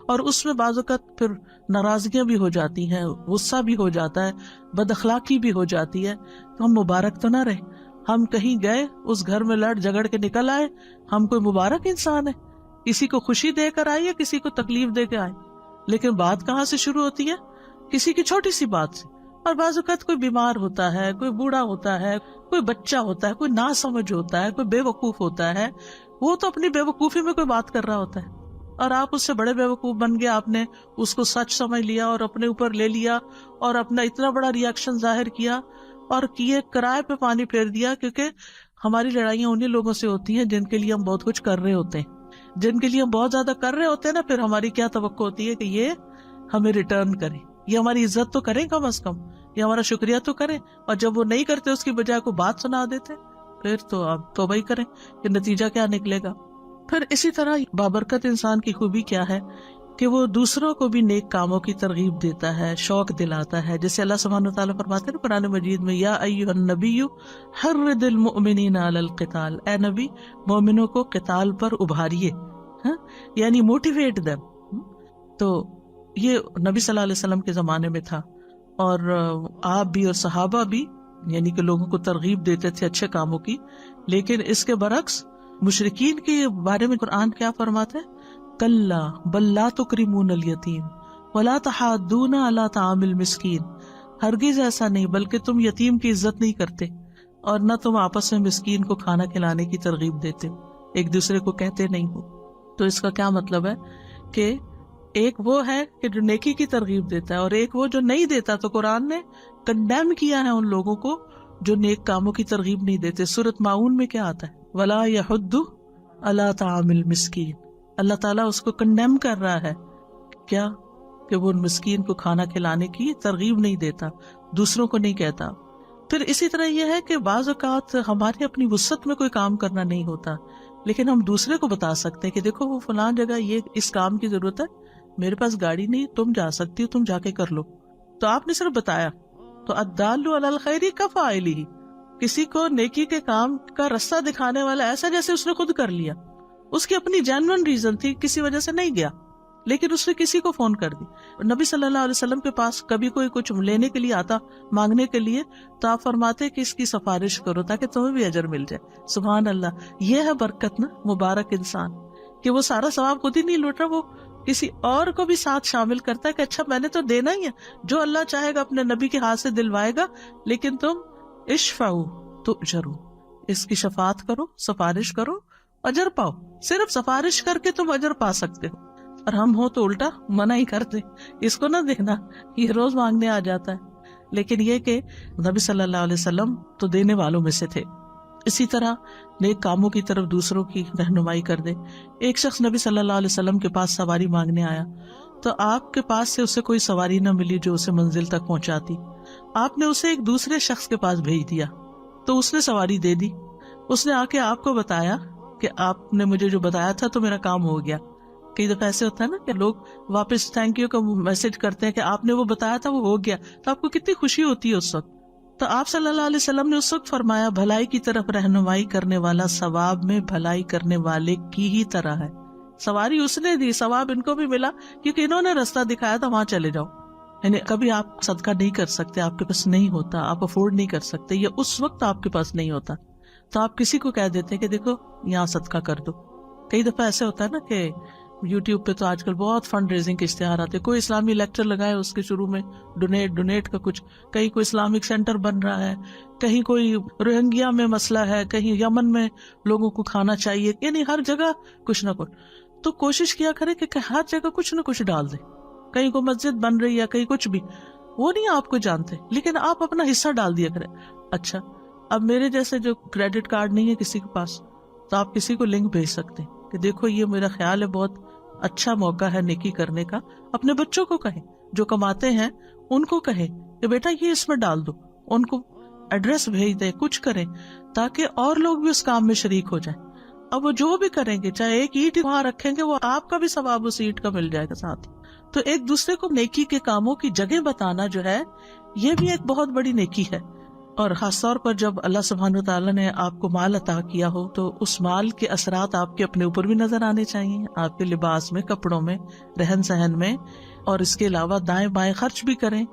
اور اس میں بعض اوقات پھر ناراضگیاں بھی ہو جاتی ہیں, غصہ بھی ہو جاتا ہے, بد اخلاقی بھی ہو جاتی ہے. تو ہم مبارک تو نہ رہے. ہم کہیں گئے, اس گھر میں لڑ جگڑ کے نکل آئے, ہم کوئی مبارک انسان ہے؟ کسی کو خوشی دے کر آئے یا کسی کو تکلیف دے کے آئے؟ لیکن بات کہاں سے شروع ہوتی ہے؟ کسی کی چھوٹی سی بات سے. اور بعض اوقات کوئی بیمار ہوتا ہے, کوئی بوڑھا ہوتا ہے, کوئی بچہ ہوتا ہے, کوئی ناسمجھ ہوتا ہے, کوئی بے وقوف ہوتا ہے, وہ تو اپنی بے وقوفی میں کوئی بات کر رہا ہوتا ہے, اور آپ اس سے بڑے بے وقوف بن گئے. آپ نے اس کو سچ سمجھ لیا اور اپنے اوپر لے لیا اور اپنا اتنا بڑا ریاکشن ظاہر کیا اور کیے کرائے پہ پانی پھیر دیا. کیونکہ ہماری لڑائیاں انہیں لوگوں سے ہوتی ہیں جن کے لیے ہم بہت کچھ کر رہے ہوتے ہیں, جن کے لیے ہم بہت زیادہ کر رہے ہوتے ہیں نا. پھر ہماری کیا توقع ہوتی ہے کہ یہ ہمیں ریٹرن کرے, یہ ہماری عزت تو کریں کم از کم, یہ ہمارا شکریہ تو کریں. اور جب وہ نہیں کرتے, اس کی بجائے کو بات سنا دیتے, پھر تو آپ توبہ ہی کریں کہ نتیجہ کیا نکلے گا. پھر اسی طرح بابرکت انسان کی خوبی کیا ہے کہ وہ دوسروں کو بھی نیک کاموں کی ترغیب دیتا ہے, شوق دلاتا ہے. جیسے اللہ سبحانہ وتعالیٰ فرماتے ہیں قرآن مجید میں, یا ایھا النبی حرض المؤمنین علی القتال, اے نبی مومنوں کو قتال پر ابھاریے, یعنی موٹیویٹ دیم. تو یہ نبی صلی اللہ علیہ وسلم کے زمانے میں تھا, اور آپ بھی اور صحابہ بھی, یعنی کہ لوگوں کو ترغیب دیتے تھے اچھے کاموں کی. لیکن اس کے برعکس مشرکین کے بارے میں قرآن کیا فرماتا ہے؟ کلا بل لا تکرمون الیتیم ولا تحاضون علی طعام المسکین, ہرگز ایسا نہیں, بلکہ تم یتیم کی عزت نہیں کرتے اور نہ تم آپس میں مسکین کو کھانا کھلانے کی ترغیب دیتے ہو, ایک دوسرے کو کہتے نہیں ہو. تو اس کا کیا مطلب ہے کہ ایک وہ ہے کہ جو نیکی کی ترغیب دیتا ہے اور ایک وہ جو نہیں دیتا. تو قرآن نے کنڈیم کیا ہے ان لوگوں کو جو نیک کاموں کی ترغیب نہیں دیتے. سورۃ ماؤن میں کیا آتا ہے؟ ولا یحض علی طعام المسکین. اللہ تعالیٰ اس کو کنڈیم کر رہا ہے کیا کہ وہ مسکین کو کھانا کھلانے کی ترغیب نہیں دیتا, دوسروں کو نہیں کہتا. پھر اسی طرح یہ ہے کہ بعض اوقات ہمارے اپنی وسعت میں کوئی کام کرنا نہیں ہوتا, لیکن ہم دوسرے کو بتا سکتے ہیں کہ دیکھو وہ فلاں جگہ یہ اس کام کی ضرورت ہے, میرے پاس گاڑی نہیں, تم جا سکتی ہو, تم جا کے کر لو. تو آپ نے صرف بتایا. تو الدال علی الخیر کفاعلہ, کسی کو نیکی کے کام کا رستہ دکھانے والا ایسا جیسے اس نے خود کر لیا. اس کی اپنی جینوئن ریزن تھی, کسی وجہ سے نہیں گیا, لیکن اس نے کسی کو فون کر دی. نبی صلی اللہ علیہ وسلم کے پاس کبھی کوئی کچھ لینے کے لیے آتا, مانگنے کے لیے, تو آپ فرماتے کہ اس کی سفارش کرو تاکہ تمہیں بھی اجر مل جائے. سبحان اللہ, یہ ہے برکت نا, مبارک انسان, کہ وہ سارا ثواب خود ہی نہیں لوٹ رہا, وہ کسی اور کو بھی ساتھ شامل کرتا ہے کہ اچھا میں نے تو دینا ہی ہے, جو اللہ چاہے گا اپنے نبی کے ہاتھ سے دلوائے گا, لیکن تم اشفعوا تؤجروا, اس کی شفاعت کرو, سفارش کرو, اجر پاؤ. صرف سفارش کر کے تم اجر پا سکتے ہو. اور ہم ہو تو الٹا منع ہی کرتے, اس کو نہ دیکھنا, یہ روز مانگنے آ جاتا ہے. لیکن یہ کہ نبی صلی اللہ علیہ وسلم تو دینے والوں میں سے تھے. اسی طرح نیک کاموں کی طرف دوسروں کی رہنمائی کر دے. ایک شخص نبی صلی اللہ علیہ وسلم کے پاس سواری مانگنے آیا تو آپ کے پاس سے اسے کوئی سواری نہ ملی جو اسے منزل تک پہنچاتی. آپ نے اسے ایک دوسرے شخص کے پاس بھیج دیا تو اس نے سواری دے دی. اس نے آ کے آپ کو بتایا کہ آپ نے مجھے جو بتایا تھا تو میرا کام ہو گیا. کئی دفعہ ایسے ہوتا ہے نا کہ لوگ واپس تھینک یو کا میسج کرتے ہیں کہ آپ نے وہ بتایا تھا وہ ہو گیا, تو آپ کو کتنی خوشی ہوتی ہے اس وقت. تو آپ صلی اللہ علیہ وسلم نے اس وقت فرمایا بھلائی کی طرف رہنمائی کرنے والا ثواب میں بھلائی کرنے والے کی ہی طرح ہے. سواری اس نے دی, ثواب ان کو بھی ملا کیونکہ انہوں نے راستہ دکھایا تھا, وہاں چلے جاؤ. یعنی کبھی آپ صدقہ نہیں کر سکتے, آپ کے پاس نہیں ہوتا, آپ افورڈ نہیں کر سکتے, یا اس وقت آپ کے پاس نہیں ہوتا تو آپ کسی کو کہہ دیتے کہ دیکھو یہاں صدقہ کر دو. کئی دفعہ ایسے ہوتا ہے نا کہ یوٹیوب پہ تو آج کل بہت فنڈ ریزنگ کے اشتہار آتے, کوئی اسلامی لیکچر لگائے اس کے شروع میں ڈونیٹ کا کچھ, کہیں کوئی اسلامک سینٹر بن رہا ہے, کہیں کوئی روہنگیا میں مسئلہ ہے, کہیں یمن میں لوگوں کو کھانا چاہیے, یعنی ہر جگہ کچھ نہ کچھ. تو کوشش کیا کرے کہ ہر جگہ کچھ نہ کچھ ڈال دے. کہیں کوئی مسجد بن رہی ہے, کہیں کچھ بھی, وہ نہیں آپ کو جانتے لیکن آپ اپنا حصہ ڈال دیا کرے. اچھا اب میرے جیسے جو کریڈٹ کارڈ نہیں ہے کسی کے پاس, تو آپ کسی کو لنک بھیج سکتے ہیں کہ دیکھو یہ میرا خیال ہے بہت اچھا موقع ہے نیکی کرنے کا. اپنے بچوں کو کہیں جو کماتے ہیں ان کو کہیں کہ بیٹا یہ اس میں ڈال دو, ان کو ایڈریس بھیج دیں, کچھ کریں تاکہ اور لوگ بھی اس کام میں شریک ہو جائیں. اب وہ جو بھی کریں گے, چاہے ایک اینٹ وہاں رکھیں گے, وہ آپ کا بھی ثواب اس اینٹ کا مل جائے گا ساتھ. تو ایک دوسرے کو نیکی کے کاموں کی جگہ بتانا جو ہے یہ بھی ایک بہت بڑی نیکی ہے. اور خاص طور پر جب اللہ سبحانہ وتعالیٰ نے آپ کو مال عطا کیا ہو تو اس مال کے اثرات آپ کے اپنے اوپر بھی نظر آنے چاہیے, آپ کے لباس میں, کپڑوں میں, رہن سہن میں. اور اس کے علاوہ دائیں بائیں خرچ بھی کریں,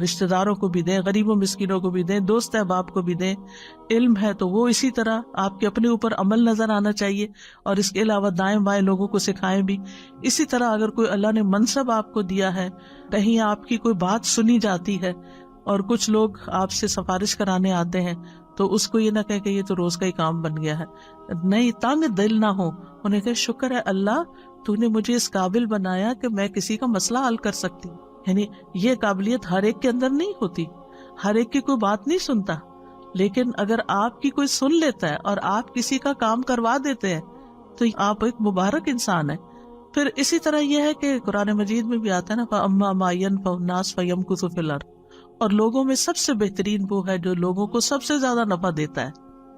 رشتہ داروں کو بھی دیں, غریبوں مسکینوں کو بھی دیں, دوست احباب کو بھی دیں. علم ہے تو وہ اسی طرح آپ کے اپنے اوپر عمل نظر آنا چاہیے, اور اس کے علاوہ دائیں بائیں لوگوں کو سکھائیں بھی. اسی طرح اگر کوئی اللہ نے منصب آپ کو دیا ہے, کہیں آپ کی کوئی بات سنی جاتی ہے اور کچھ لوگ آپ سے سفارش کرانے آتے ہیں, تو اس کو یہ نہ کہے کہ یہ تو روز کا ہی کام بن گیا ہے. نہیں, تنگ دل نہ ہو, انہیں کہ شکر ہے اللہ تو نے مجھے اس قابل بنایا کہ میں کسی کا مسئلہ حل کر سکتی. یعنی یہ قابلیت ہر ایک کے اندر نہیں ہوتی, ہر ایک کی کوئی بات نہیں سنتا, لیکن اگر آپ کی کوئی سن لیتا ہے اور آپ کسی کا کام کروا دیتے ہیں تو آپ ایک مبارک انسان ہیں. پھر اسی طرح یہ ہے کہ قرآن مجید میں بھی آتا ہے نا فَأَمَّا مَا يَنْفَعُ النَّاسَ فَيَمْكُثُ فِي الْأَرْضِ, اور لوگوں میں سب سے بہترین وہ ہے جو لوگوں کو سب سے زیادہ نفع دیتا ہے.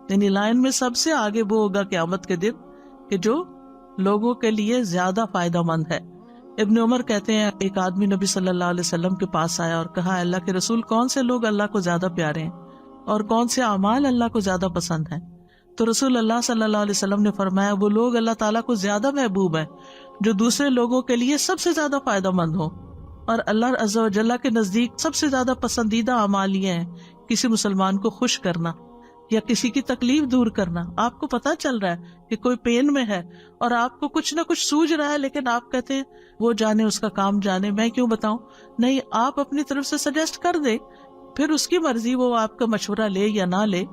یعنی لائن میں سب سے آگے وہ ہوگا قیامت کے دن کہ جو لوگوں کے لیے زیادہ فائدہ مند ہے. ابن عمر کہتے ہیں ایک آدمی نبی صلی اللہ علیہ وسلم کے پاس آیا اور کہا اللہ کے رسول کون سے لوگ اللہ کو زیادہ پیارے ہیں اور کون سے اعمال اللہ کو زیادہ پسند ہیں؟ تو رسول اللہ صلی اللہ علیہ وسلم نے فرمایا وہ لوگ اللہ تعالیٰ کو زیادہ محبوب ہیں جو دوسرے لوگوں کے لیے سب سے زیادہ فائدہ مند ہوں, اور اللہ عز و جل کے نزدیک سب سے زیادہ پسندیدہ اعمال یہ ہیں کسی مسلمان کو خوش کرنا یا کسی کی تکلیف دور کرنا. آپ کو پتا چل رہا ہے کہ کوئی پین میں ہے اور آپ کو کچھ نہ کچھ سوج رہا ہے, لیکن آپ کہتے ہیں وہ جانے, اس کا کام جانے, میں کیوں بتاؤں. نہیں, آپ اپنی طرف سے سجیسٹ کر دیں, پھر اس کی مرضی, وہ آپ کا مشورہ لے یا نہ لے.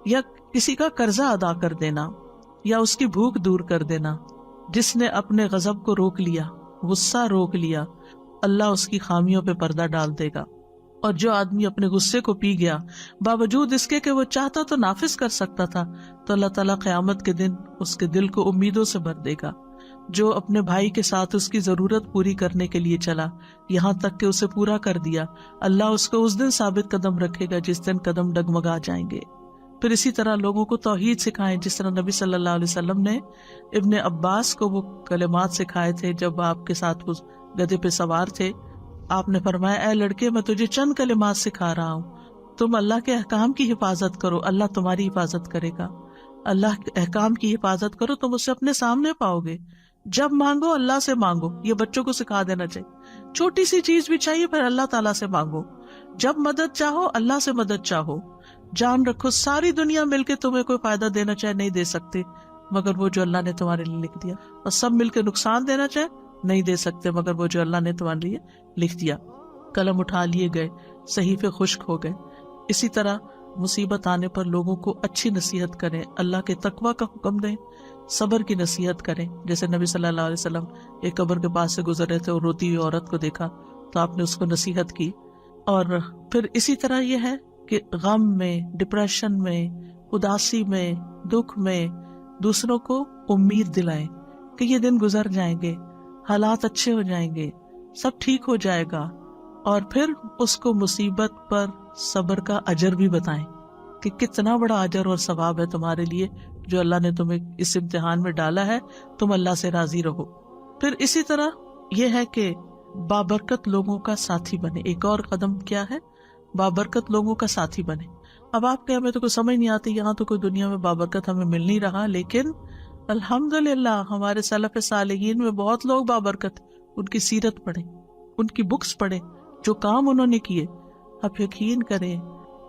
یا کسی کا قرضہ ادا کر دینا یا اس کی بھوک دور کر دینا. جس نے اپنے غضب کو روک لیا, غصہ روک لیا, اللہ اس کی خامیوں پہ پردہ ڈال دے گا. اور جو آدمی اپنے غصے کو پی گیا باوجود اس کے کہ وہ چاہتا تو نافذ کر سکتا تھا, تو اللہ تعالیٰ قیامت کے دن اس کے دل کو امیدوں سے بھر دے گا. جو اپنے بھائی کے ساتھ اس کی ضرورت پوری کرنے کے لیے چلا یہاں تک کہ اسے پورا کر دیا, اللہ اس کو اس دن ثابت قدم رکھے گا جس دن قدم ڈگمگا جائیں گے. پھر اسی طرح لوگوں کو توحید سکھائیں, جس طرح نبی صلی اللہ علیہ وسلم نے ابن عباس کو وہ کلمات سکھائے تھے جب آپ کے ساتھ وہ گدھے پہ سوار تھے. آپ نے فرمایا اے لڑکے میں تجھے چند کلمات سکھا رہا ہوں, تم اللہ کے احکام کی حفاظت کرو, اللہ تمہاری حفاظت کرے گا. اللہ کے احکام کی حفاظت کرو, تم اسے اپنے سامنے پاؤ گے. جب مانگو اللہ سے مانگو, یہ بچوں کو سکھا دینا چاہیے. چھوٹی سی چیز بھی چاہیے پھر اللہ تعالیٰ سے مانگو. جب مدد چاہو اللہ سے مدد چاہو. جان رکھو ساری دنیا مل کے تمہیں کوئی فائدہ دینا چاہے نہیں دے سکتے مگر وہ جو اللہ نے تمہارے لیے لکھ دیا, اور سب مل کے نقصان دینا چاہے نہیں دے سکتے مگر وہ جو اللہ نے تمہارے لیے لکھ دیا. قلم اٹھا لیے گئے, صحیفے خشک ہو گئے. اسی طرح مصیبت آنے پر لوگوں کو اچھی نصیحت کریں, اللہ کے تقوی کا حکم دیں, صبر کی نصیحت کریں. جیسے نبی صلی اللہ علیہ وسلم ایک قبر کے پاس سے گزر رہے تھے اور روتی ہوئی عورت کو دیکھا تو آپ نے اس کو نصیحت کی اور پھر اسی طرح یہ ہے کہ غم میں، ڈپریشن میں، اداسی میں، دکھ میں دوسروں کو امید دلائیں کہ یہ دن گزر جائیں گے، حالات اچھے ہو جائیں گے، سب ٹھیک ہو جائے گا، اور پھر اس کو مصیبت پر صبر کا اجر بھی بتائیں کہ کتنا بڑا اجر اور ثواب ہے تمہارے لیے جو اللہ نے تمہیں اس امتحان میں ڈالا ہے، تم اللہ سے راضی رہو۔ پھر اسی طرح یہ ہے کہ بابرکت لوگوں کا ساتھی بنے۔ ایک اور قدم کیا ہے؟ بابرکت لوگوں کا ساتھی بنے۔ اب آپ کے ہمیں تو کوئی سمجھ نہیں آتی، یہاں تو کوئی دنیا میں بابرکت ہمیں مل نہیں رہا، لیکن الحمدللہ ہمارے سلف صالحین میں بہت لوگ بابرکت، ان کی سیرت پڑھیں، ان کی بکس پڑھیں، جو کام انہوں نے کیے، آپ یقین کریں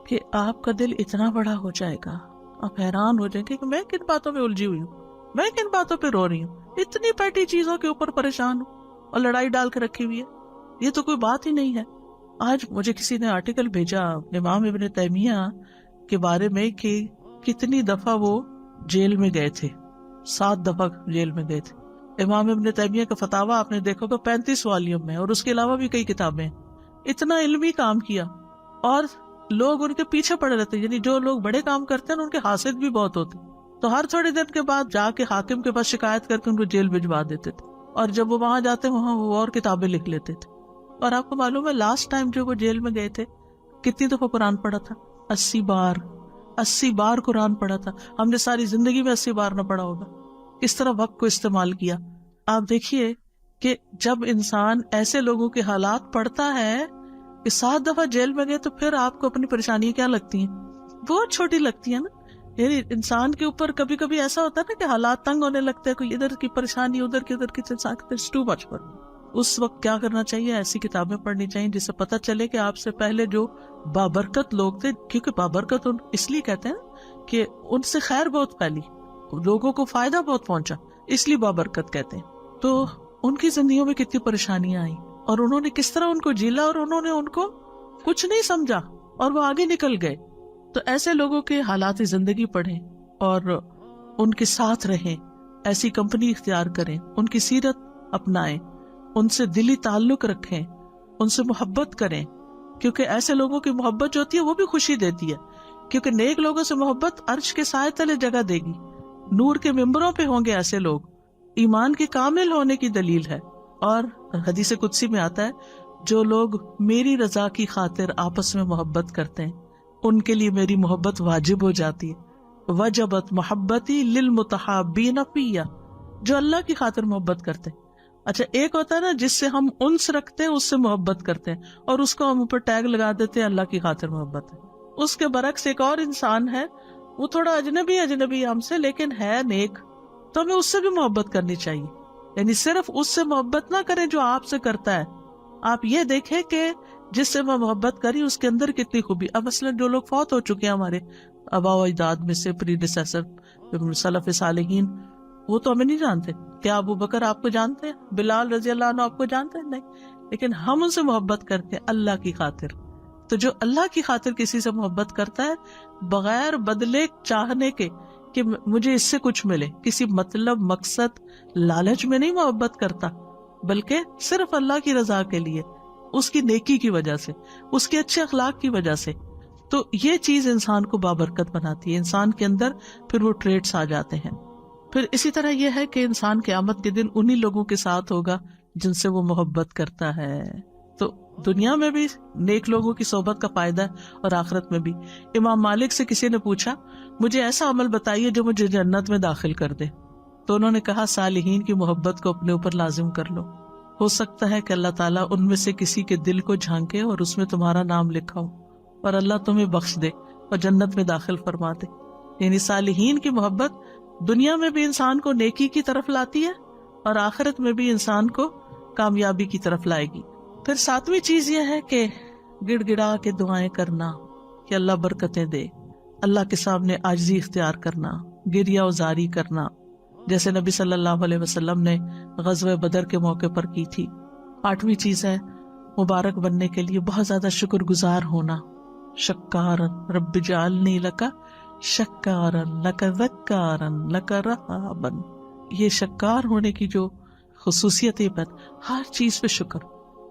کہ آپ کا دل اتنا بڑا ہو جائے گا، آپ حیران ہو جائیں گے کہ میں کن باتوں میں الجھی ہوئی ہوں، میں کن باتوں پہ رو رہی ہوں، اتنی پیٹی چیزوں کے اوپر پریشان ہوں اور لڑائی ڈال کے رکھی ہوئی ہے، یہ تو کوئی بات ہی نہیں ہے۔ آج مجھے کسی نے آرٹیکل بھیجا امام ابن تیمیہ کے بارے میں کہ کتنی دفعہ وہ جیل میں گئے تھے، 7 دفعہ جیل میں گئے تھے۔ امام ابن تیمیہ کا فتاویٰ آپ نے دیکھو گا 35 والیوم میں، اور اس کے علاوہ بھی کئی کتابیں، اتنا علمی کام کیا، اور لوگ ان کے پیچھے پڑے رہتے، یعنی جو لوگ بڑے کام کرتے ہیں ان کے حاسد بھی بہت ہوتے، تو ہر تھوڑے دن کے بعد جا کے حاکم کے پاس شکایت کر کے ان کو جیل بھجوا دیتے تھے، اور جب وہ وہاں جاتے وہاں وہ اور کتابیں لکھ لیتے تھے۔ اور آپ کو معلوم ہے لاسٹ ٹائم جو وہ جیل میں گئے تھے کتنی دفعہ قرآن پڑھا تھا؟ 80 بار، 80 بار قرآن پڑھا تھا۔ ہم نے ساری زندگی میں 80 بار نہ پڑھا ہوگا۔ کس طرح وقت کو استعمال کیا۔ آپ دیکھیے کہ جب انسان ایسے لوگوں کے حالات پڑھتا ہے کہ 7 دفعہ جیل میں گئے، تو پھر آپ کو اپنی پریشانیاں کیا لگتی ہیں؟ بہت چھوٹی لگتی ہیں نا۔ یعنی انسان کے اوپر کبھی کبھی ایسا ہوتا ہے نا کہ حالات تنگ ہونے لگتے ہیں، کوئی ادھر کی پریشانی ادھر کی ٹو مچ پر۔ اس وقت کیا کرنا چاہیے؟ ایسی کتابیں پڑھنی چاہیے جس سے پتہ چلے کہ آپ سے پہلے جو بابرکت لوگ تھے، کیونکہ بابرکت اس لیے کہتے ہیں کہ ان سے خیر بہت پھیلی، لوگوں کو فائدہ بہت پہنچا، اس لیے بابرکت کہتے ہیں۔ تو ان کی زندگیوں میں کتنی پریشانیاں آئیں، اور انہوں نے کس طرح ان کو جیلا، اور انہوں نے ان کو کچھ نہیں سمجھا اور وہ آگے نکل گئے۔ تو ایسے لوگوں کے حالات زندگی پڑھیں اور ان کے ساتھ رہیں، ایسی کمپنی اختیار کریں، ان کی سیرت اپنائیں، ان سے دلی تعلق رکھیں، ان سے محبت کریں، کیونکہ ایسے لوگوں کی محبت جو ہوتی ہے وہ بھی خوشی دیتی ہے، کیونکہ نیک لوگوں سے محبت عرش کے سائے تلے جگہ دے گی، نور کے ممبروں پہ ہوں گے ایسے لوگ، ایمان کے کامل ہونے کی دلیل ہے۔ اور حدیث قدسی میں آتا ہے جو لوگ میری رضا کی خاطر آپس میں محبت کرتے ہیں ان کے لیے میری محبت واجب ہو جاتی ہے، وجبت محبتی للمتحابین فیہ، جو اللہ کی خاطر محبت کرتے ہیں۔ اچھا، ایک ہوتا ہے نا جس سے ہم انس رکھتے ہیں، اس سے محبت کرتے ہیں، اور اس کو ہم اوپر ٹیگ لگا دیتے ہیں اللہ کی خاطر محبت ہے۔ اس کے برعکس ایک اور انسان ہے، وہ تھوڑا اجنبی ہم سے، لیکن ہے نیک، تو ہمیں اس سے بھی محبت کرنی چاہیے۔ یعنی صرف اس سے محبت نہ کریں جو آپ سے کرتا ہے، آپ یہ دیکھیں کہ جس سے میں محبت کری اس کے اندر کتنی خوبی۔ اب مثلا جو لوگ فوت ہو چکے ہیں ہمارے آباء و اجداد میں سے، پریڈیسیسر سلف صالحین، وہ تو ہمیں نہیں جانتے۔ کیا ابو بکر آپ کو جانتے ہیں؟ بلال رضی اللہ عنہ آپ کو جانتے ہیں؟ نہیں، لیکن ہم ان سے محبت کرتے ہیں اللہ کی خاطر۔ تو جو اللہ کی خاطر کسی سے محبت کرتا ہے بغیر بدلے چاہنے کے کہ مجھے اس سے کچھ ملے، کسی مطلب مقصد لالچ میں نہیں محبت کرتا، بلکہ صرف اللہ کی رضا کے لیے، اس کی نیکی کی وجہ سے، اس کے اچھے اخلاق کی وجہ سے، تو یہ چیز انسان کو بابرکت بناتی ہے، انسان کے اندر پھر وہ ٹریٹس آ جاتے ہیں۔ پھر اسی طرح یہ ہے کہ انسان قیامت کے دن انہی لوگوں کے ساتھ ہوگا جن سے وہ محبت کرتا ہے۔ تو دنیا میں بھی نیک لوگوں کی صحبت کا فائدہ ہے اور آخرت میں بھی۔ امام مالک سے کسی نے پوچھا مجھے ایسا عمل بتائیے جو مجھے جنت میں داخل کر دے، تو انہوں نے کہا صالحین کی محبت کو اپنے اوپر لازم کر لو، ہو سکتا ہے کہ اللہ تعالیٰ ان میں سے کسی کے دل کو جھانکے اور اس میں تمہارا نام لکھا ہو، اور اللہ تمہیں بخش دے اور جنت میں داخل فرما دے۔ یعنی صالحین کی محبت دنیا میں بھی انسان کو نیکی کی طرف لاتی ہے اور آخرت میں بھی انسان کو کامیابی کی طرف لائے گی۔ پھر 7ویں چیز یہ ہے کہ گڑ گڑا کے دعائیں کرنا کہ اللہ برکتیں دے، اللہ کے سامنے عاجزی اختیار کرنا، گریہ وزاری کرنا، جیسے نبی صلی اللہ علیہ وسلم نے غزوہ بدر کے موقع پر کی تھی۔ 8ویں چیز ہے مبارک بننے کے لیے بہت زیادہ شکر گزار ہونا، شکارن رب جعلنی لکا شکارن لکا ذکارن لکا رہابن، یہ شکار ہونے کی جو خصوصیت ہے، پر ہر چیز پہ شکر،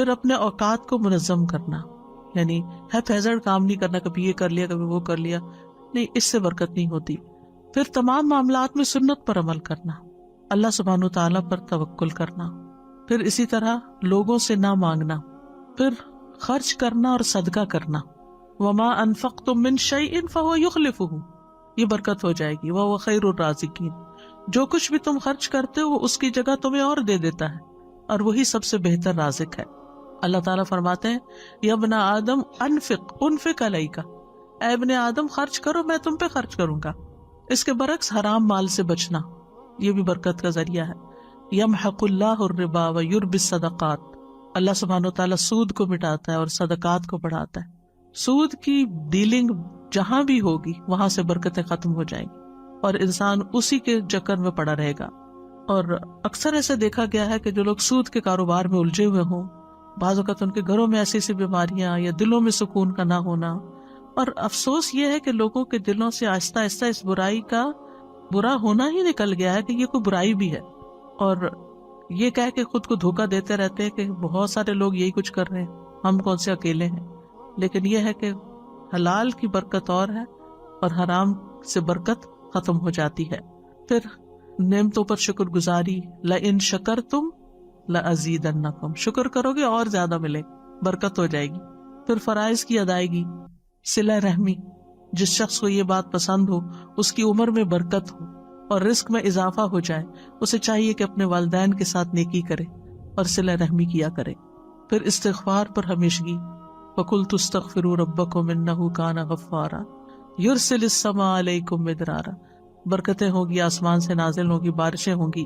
پھر اپنے اوقات کو منظم کرنا، یعنی ہیزرڈ کام نہیں کرنا، کبھی یہ کر لیا کبھی وہ کر لیا، نہیں، اس سے برکت نہیں ہوتی۔ پھر تمام معاملات میں سنت پر عمل کرنا، اللہ سبحانہ تعالیٰ پر توکل کرنا، پھر اسی طرح لوگوں سے نہ مانگنا، پھر خرچ کرنا اور صدقہ کرنا، وما انفقتم من شیء فہو یخلفہ، یہ برکت ہو جائے گی، وہو خیر الرازقین، جو کچھ بھی تم خرچ کرتے ہو وہ اس کی جگہ تمہیں اور دے دیتا ہے، اور وہی سب سے بہتر رازق ہے۔ اللہ تعالیٰ فرماتے ہیں یا ابن آدم انفق علیک، اے ابن آدم خرچ کرو، میں تم پہ خرچ کروں گا۔ اس کے برعکس حرام مال سے بچنا، یہ بھی برکت کا ذریعہ ہے۔ یمحق اللہ الربا ویربی الصدقات، اللہ سبحانہ و تعالیٰ سود کو مٹاتا ہے اور صدقات کو بڑھاتا ہے۔ سود کی ڈیلنگ جہاں بھی ہوگی وہاں سے برکتیں ختم ہو جائیں گی اور انسان اسی کے چکر میں پڑا رہے گا۔ اور اکثر ایسے دیکھا گیا ہے کہ جو لوگ سود کے کاروبار میں الجھے ہوئے ہوں، بعض اوقات ان کے گھروں میں ایسی ایسی بیماریاں یا دلوں میں سکون کا نہ ہونا، اور افسوس یہ ہے کہ لوگوں کے دلوں سے آہستہ آہستہ اس برائی کا برا ہونا ہی نکل گیا ہے کہ یہ کوئی برائی بھی ہے، اور یہ کہہ کے خود کو دھوکہ دیتے رہتے ہیں کہ بہت سارے لوگ یہی کچھ کر رہے ہیں، ہم کون سے اکیلے ہیں۔ لیکن یہ ہے کہ حلال کی برکت اور ہے اور حرام سے برکت ختم ہو جاتی ہے۔ پھر نعمتوں پر شکر گزاری، لئن شکرتم لأزیدنکم، شکر کرو گے اور زیادہ ملے، برکت ہو جائے گی۔ پھر فرائض کی ادائیگی، صلہ رحمی، جس شخص کو یہ بات پسند ہو، اس کی عمر میں برکت ہو اور رزق میں اضافہ ہو جائے، اسے چاہیے کہ اپنے والدین کے ساتھ نیکی کرے اور صلہ رحمی کیا کرے۔ پھر استغفار پر ہمیشگی، وَقُلْتُ اسْتَغْفِرُوا رَبَّكُمْ إِنَّهُ كَانَ غَفَّارًا يُرْسِلِ السَّمَاءَ عَلَيْكُمْ مِدْرَارًا، برکتیں ہوگی، آسمان سے نازل ہوگی، بارشیں ہوں گی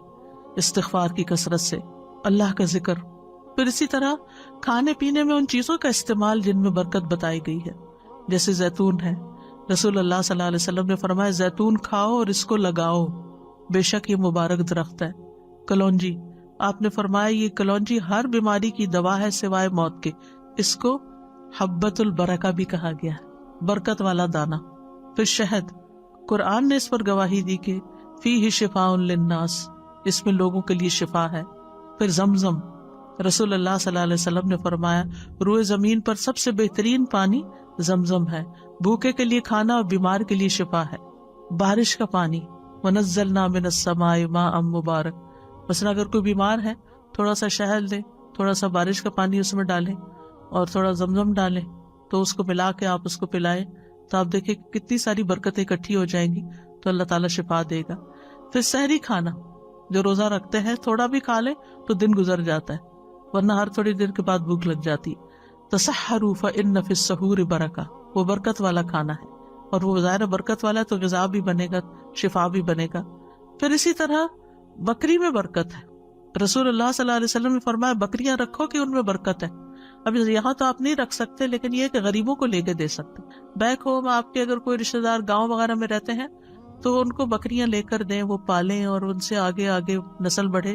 استغفار کی کثرت سے، اللہ کا ذکر۔ پھر اسی طرح کھانے پینے میں ان چیزوں کا استعمال جن میں برکت بتائی گئی ہے، جیسے زیتون ہے۔ رسول اللہ صلی اللہ علیہ وسلم نے فرمایا زیتون کھاؤ اور اس کو لگاؤ، بے شک یہ مبارک درخت ہے۔ کلونجی، آپ نے فرمایا یہ کلونجی ہر بیماری کی دوا ہے سوائے موت کے، اس کو حبۃ البرکہ بھی کہا گیا ہے، برکت والا دانہ۔ پھر شہد، قرآن نے اس پر گواہی دی کہ فیہ شفاء للناس، اس میں لوگوں کے لیے شفا ہے۔ پھر زمزم، رسول اللہ صلی اللہ علیہ وسلم نے فرمایا روئے زمین پر سب سے بہترین پانی زمزم ہے، بھوکے کے لیے کھانا اور بیمار کے لیے شفا ہے۔ بارش کا پانی، وَنَزَّلْنَا مِنَ السَّمَاءِ مَاءً مُبَارَكًا، مثلا اگر کوئی بیمار ہے تھوڑا سا شہد لیں، تھوڑا سا بارش کا پانی اس میں ڈالیں اور تھوڑا زمزم ڈالیں، تو اس کو ملا کے آپ اس کو پلائیں، تو آپ دیکھیں کہ کتنی ساری برکتیں اکٹھی ہو جائیں گی، تو اللہ تعالیٰ شفا دے گا۔ پھر سحری کھانا، جو روزہ رکھتے ہیں تھوڑا بھی کھا لیں تو دن گزر جاتا ہے، ورنہ ہر تھوڑی دیر کے بعد بھوک لگ جاتی ہے۔ تسحروا فإن فی السحور برکہ، وہ برکت والا کھانا ہے، اور وہ ظاہر برکت والا ہے تو غذا بھی بنے گا، شفا بھی بنے گا۔ پھر اسی طرح بکری میں برکت ہے، رسول اللہ صلی اللہ علیہ وسلم نے فرمایا بکریاں رکھو کہ ان میں برکت ہے۔ اب یہاں تو آپ نہیں رکھ سکتے، لیکن یہ کہ غریبوں کو لے کے دے سکتے۔ بیک ہوم آپ کے اگر کوئی رشتہ دار گاؤں وغیرہ میں رہتے ہیں تو ان کو بکریاں لے کر دیں، وہ پالیں اور ان سے آگے آگے نسل بڑھے۔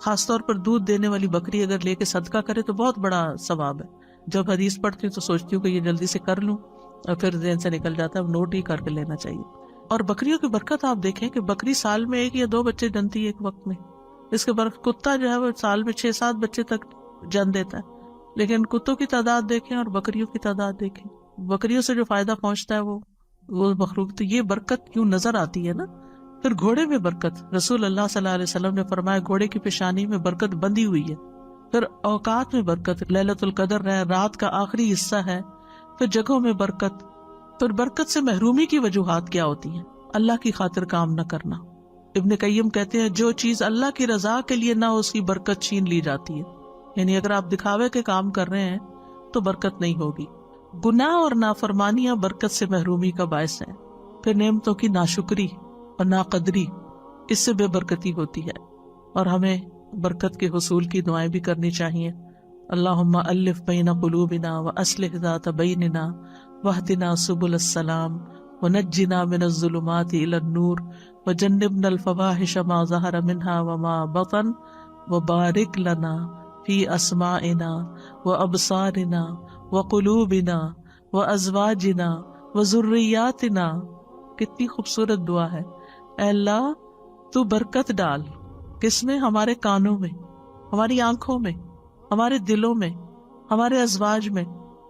خاص طور پر دودھ دینے والی بکری اگر لے کے صدقہ کرے تو بہت بڑا ثواب ہے۔ جب حدیث پڑھتی ہوں تو سوچتی ہوں کہ یہ جلدی سے کر لوں، اور پھر ذہن سے نکل جاتا ہے، نوٹ ہی کر کے لینا چاہیے۔ اور بکریوں کی برکت آپ دیکھیں کہ بکری سال میں 1 یا 2 بچے جنتی ہے ایک وقت میں۔ اس کے برعکس کتا جو ہے وہ سال میں 6-7 بچے تک جن دیتا ہے، لیکن کتوں کی تعداد دیکھیں اور بکریوں کی تعداد دیکھیں، بکریوں سے جو فائدہ پہنچتا ہے وہ مخلوق، تو یہ برکت کیوں نظر آتی ہے نا۔ پھر گھوڑے میں برکت، رسول اللہ صلی اللہ علیہ وسلم نے فرمایا گھوڑے کی پیشانی میں برکت بندھی ہوئی ہے۔ پھر اوقات میں برکت، لیلۃ القدر ہے، رات کا آخری حصہ ہے۔ پھر جگہوں میں برکت۔ پھر برکت سے محرومی کی وجوہات کیا ہوتی ہیں؟ اللہ کی خاطر کام نہ کرنا۔ ابن قیم کہتے ہیں جو چیز اللہ کی رضا کے لیے نہ ہو اس کی برکت چھین لی جاتی ہے، یعنی اگر آپ دکھاوے کے کام کر رہے ہیں تو برکت نہیں ہوگی۔ گناہ اور نافرمانیاں برکت سے محرومی کا باعث ہیں۔ پھر نعمتوں کی ناشکری اور ناقدری، اس سے بے برکتی ہوتی ہے، اور ہمیں برکت کے حصول کی دعائیں بھی کرنی چاہیے۔ اللہم الف بین قلوبنا واصلح ذات بیننا واہدنا سبل السلام ونجنا من الظلمات الى النور وجنبنا الفواحش ما ظہر منها وما بطن وبارک لنا فی اسماعنا وابصارنا وقلوبنا وازواجنا وذریاتنا۔ کتنی خوبصورت دعا ہے۔ اے اللہ تو برکت ڈال، کس میں؟ ہمارے کانوں میں، ہماری آنکھوں میں، ہمارے دلوں میں، ہمارے ازواج میں،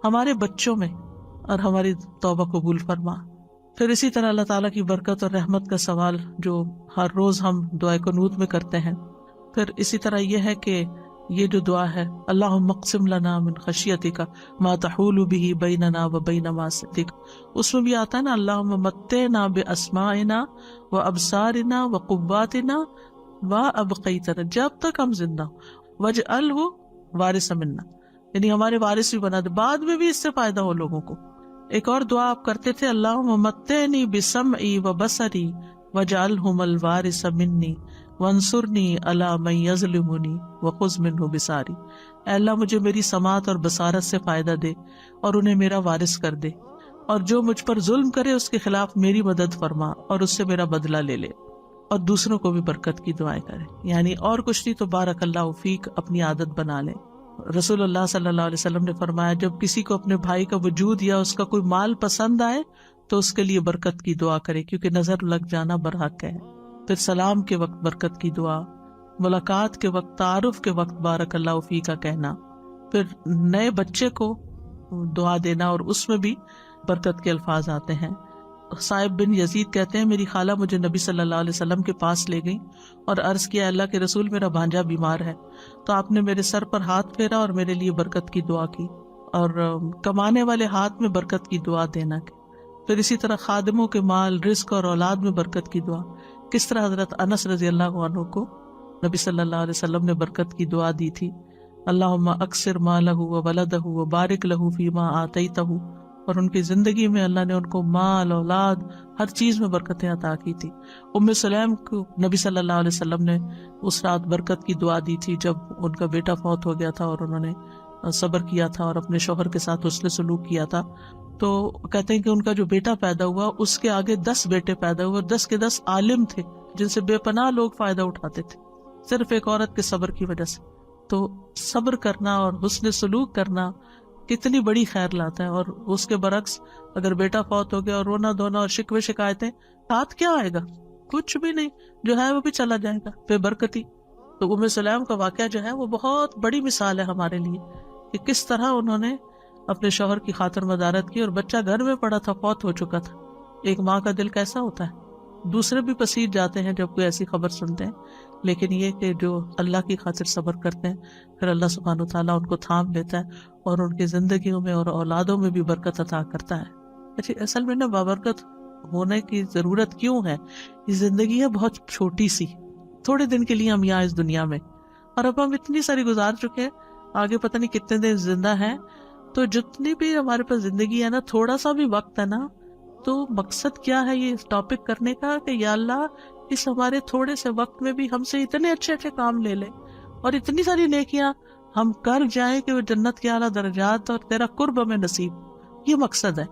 ہمارے بچوں میں، اور ہماری توبہ قبول فرما۔ پھر اسی طرح اللہ تعالیٰ کی برکت اور رحمت کا سوال جو ہر روز ہم دعائے قنوت میں کرتے ہیں۔ پھر اسی طرح یہ ہے کہ یہ جو دعا ہے، اللہم اقسم لنا من خشیتک ما تحول به بیننا وبین معصیتک، اس میں بھی آتا ہے نا اللہم متعنا باسماعنا وابصارنا وقواتنا وابقیتنا، جب تک ہم زندہ ہوں، واجعلہ وارث منا، یعنی ہمارے وارث بھی بنا دے، بعد میں بھی اس سے فائدہ ہو لوگوں کو۔ ایک اور دعا آپ کرتے تھے، اللہم متعنی بسمعی وبصری واجعلہم الوارث منی وانصرنی علی من یظلمنی وخذ منہ بصاری، اے اللہ مجھے میری سماعت اور بصارت سے فائدہ دے اور انہیں میرا وارث کر دے، اور جو مجھ پر ظلم کرے اس کے خلاف میری مدد فرما اور اس سے میرا بدلہ لے لے، اور دوسروں کو بھی برکت کی دعائیں کرے۔ یعنی اور کچھ نہیں تو بارک اللہ فیک اپنی عادت بنا لے۔ رسول اللہ صلی اللہ علیہ وسلم نے فرمایا، جب کسی کو اپنے بھائی کا وجود یا اس کا کوئی مال پسند آئے تو اس کے لیے برکت کی دعا کرے، کیونکہ نظر لگ جانا برحق ہے۔ پھر سلام کے وقت برکت کی دعا، ملاقات کے وقت، تعارف کے وقت بارک اللہ فیک کا کہنا، پھر نئے بچے کو دعا دینا اور اس میں بھی برکت کے الفاظ آتے ہیں۔ صائب بن یزید کہتے ہیں، میری خالہ مجھے نبی صلی اللہ علیہ وسلم کے پاس لے گئی اور عرض کیا، اللہ کے رسول میرا بھانجا بیمار ہے، تو آپ نے میرے سر پر ہاتھ پھیرا اور میرے لیے برکت کی دعا کی، اور کمانے والے ہاتھ میں برکت کی دعا دینا۔ پھر اسی طرح خادموں کے مال، رزق اور اولاد میں برکت کی دعا، کس طرح حضرت انس رضی اللہ عنہ کو نبی صلی اللہ علیہ وسلم نے برکت کی دعا دی تھی، اللہم اکثر مالہ وولدہ وبارک لہ فیما آتیتہ، اور ان کی زندگی میں اللہ نے ان کو مال، اولاد، ہر چیز میں برکتیں عطا کی تھی۔ ام سلیم کو نبی صلی اللہ علیہ وسلم نے اس رات برکت کی دعا دی تھی جب ان کا بیٹا فوت ہو گیا تھا اور انہوں نے صبر کیا تھا اور اپنے شوہر کے ساتھ حسن سلوک کیا تھا، تو کہتے ہیں کہ ان کا جو بیٹا پیدا ہوا اس کے آگے 10 بیٹے پیدا ہوئے، 10 کے 10 عالم تھے جن سے بے پناہ لوگ فائدہ اٹھاتے تھے، صرف ایک عورت کے صبر کی وجہ سے۔ تو صبر کرنا اور حسن سلوک کرنا کتنی بڑی خیر لاتا ہے، اور اس کے برعکس اگر بیٹا فوت ہو گیا اور رونا دھونا اور شکوے شکایتیں، ساتھ کیا آئے گا؟ کچھ بھی نہیں، جو ہے وہ بھی چلا جائے گا بے برکتی۔ تو ام سلیم کا واقعہ جو ہے وہ بہت بڑی مثال ہے ہمارے لیے کہ کس طرح انہوں نے اپنے شوہر کی خاطر مدارت کی، اور بچہ گھر میں پڑا تھا، فوت ہو چکا تھا۔ ایک ماں کا دل کیسا ہوتا ہے، دوسرے بھی پسیج جاتے ہیں جب کوئی ایسی خبر سنتے ہیں، لیکن یہ کہ جو اللہ کی خاطر صبر کرتے ہیں، پھر اللہ سبحانہ وتعالیٰ ان کو تھام لیتا ہے اور ان کی زندگیوں میں اور اولادوں میں بھی برکت عطا کرتا ہے۔ اچھا، اصل میں نا بابرکت ہونے کی ضرورت کیوں ہے؟ یہ زندگی ہے بہت چھوٹی سی، تھوڑے دن کے لیے ہم یہاں اس دنیا میں، اور اب ہم اتنی ساری گزار چکے ہیں، آگے پتہ نہیں کتنے دن زندہ ہیں۔ تو جتنی بھی ہمارے پاس زندگی ہے نا، تھوڑا سا بھی وقت ہے نا، تو مقصد کیا ہے یہ ٹاپک کرنے کا کہ یا اللہ اس ہمارے تھوڑے سے وقت میں بھی ہم سے اتنے اچھے اچھے کام لے لے اور اتنی ساری نیکیاں ہم کر جائیں کہ وہ جنت کے اعلیٰ درجات اور تیرا قرب ہمیں نصیب۔ یہ مقصد ہے،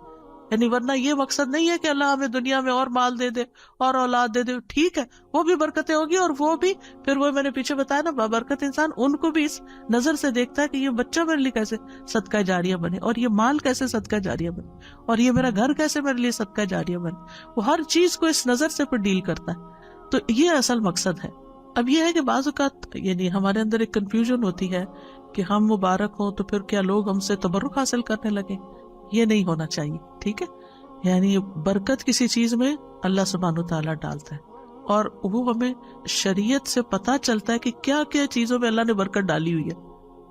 یعنی ورنہ یہ مقصد نہیں ہے کہ اللہ ہمیں دنیا میں اور مال دے دے اور اولاد دے دے، ٹھیک ہے وہ بھی برکتیں ہوگی، اور وہ بھی پھر وہ میں نے پیچھے بتایا نا، بابرکت انسان ان کو بھی اس نظر سے دیکھتا ہے کہ یہ بچہ میرے لیے کیسے صدقہ جاریہ بنے، اور یہ مال کیسے صدقہ جاریہ بنے، اور یہ میرا گھر کیسے میرے لیے صدقہ جاریہ بنے۔ وہ ہر چیز کو اس نظر سے پھر ڈیل کرتا ہے، تو یہ اصل مقصد ہے۔ اب یہ ہے کہ بعض اوقات یعنی ہمارے اندر ایک کنفیوژن ہوتی ہے کہ ہم مبارک ہوں تو پھر کیا لوگ ہم سے تبرک حاصل کرنے لگے؟ یہ نہیں ہونا چاہیے، ٹھیک ہے؟ یعنی برکت کسی چیز میں اللہ سبحانہ وتعالیٰ ڈالتا ہے، اور وہ ہمیں شریعت سے پتہ چلتا ہے کہ کیا کیا چیزوں میں اللہ نے برکت ڈالی ہوئی ہے،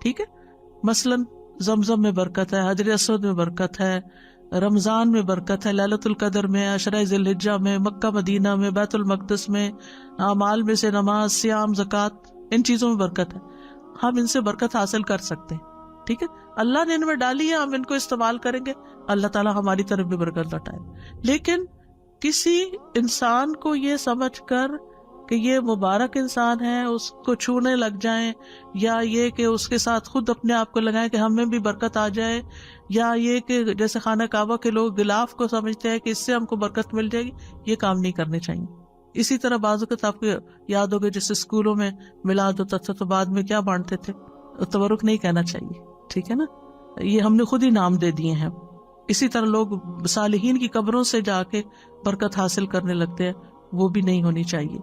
ٹھیک ہے؟ مثلاً زمزم میں برکت ہے، حجر اسود میں برکت ہے، رمضان میں برکت ہے، لیلۃ القدر میں، عشرہ ذی الحجہ میں، مکہ مدینہ میں، بیت المقدس میں، اعمال میں سے نماز، صیام، زکوٰۃ، ان چیزوں میں برکت ہے، ہم ان سے برکت حاصل کر سکتے ہیں، ٹھیک ہے؟ اللہ نے ان میں ڈالی ہے، ہم ان کو استعمال کریں گے، اللہ تعالیٰ ہماری طرف بھی برکت لوٹائے۔ لیکن کسی انسان کو یہ سمجھ کر کہ یہ مبارک انسان ہے اس کو چھونے لگ جائیں، یا یہ کہ اس کے ساتھ خود اپنے آپ کو لگائیں کہ ہمیں بھی برکت آ جائے، یا یہ کہ جیسے خانہ کعبہ کے لوگ غلاف کو سمجھتے ہیں کہ اس سے ہم کو برکت مل جائے گی، یہ کام نہیں کرنے چاہیے۔ اسی طرح بعض اوقات آپ کو یاد ہوگا جیسے اسکولوں میں میلاد ہوتا تھا تو بعد میں کیا بانٹتے تھے؟ تبرک نہیں کہنا چاہیے، ٹھیک ہے نا؟ یہ ہم نے خود ہی نام دے دیے ہیں۔ اسی طرح لوگ صالحین کی قبروں سے جا کے برکت حاصل کرنے لگتے ہیں، وہ بھی نہیں ہونی چاہیے۔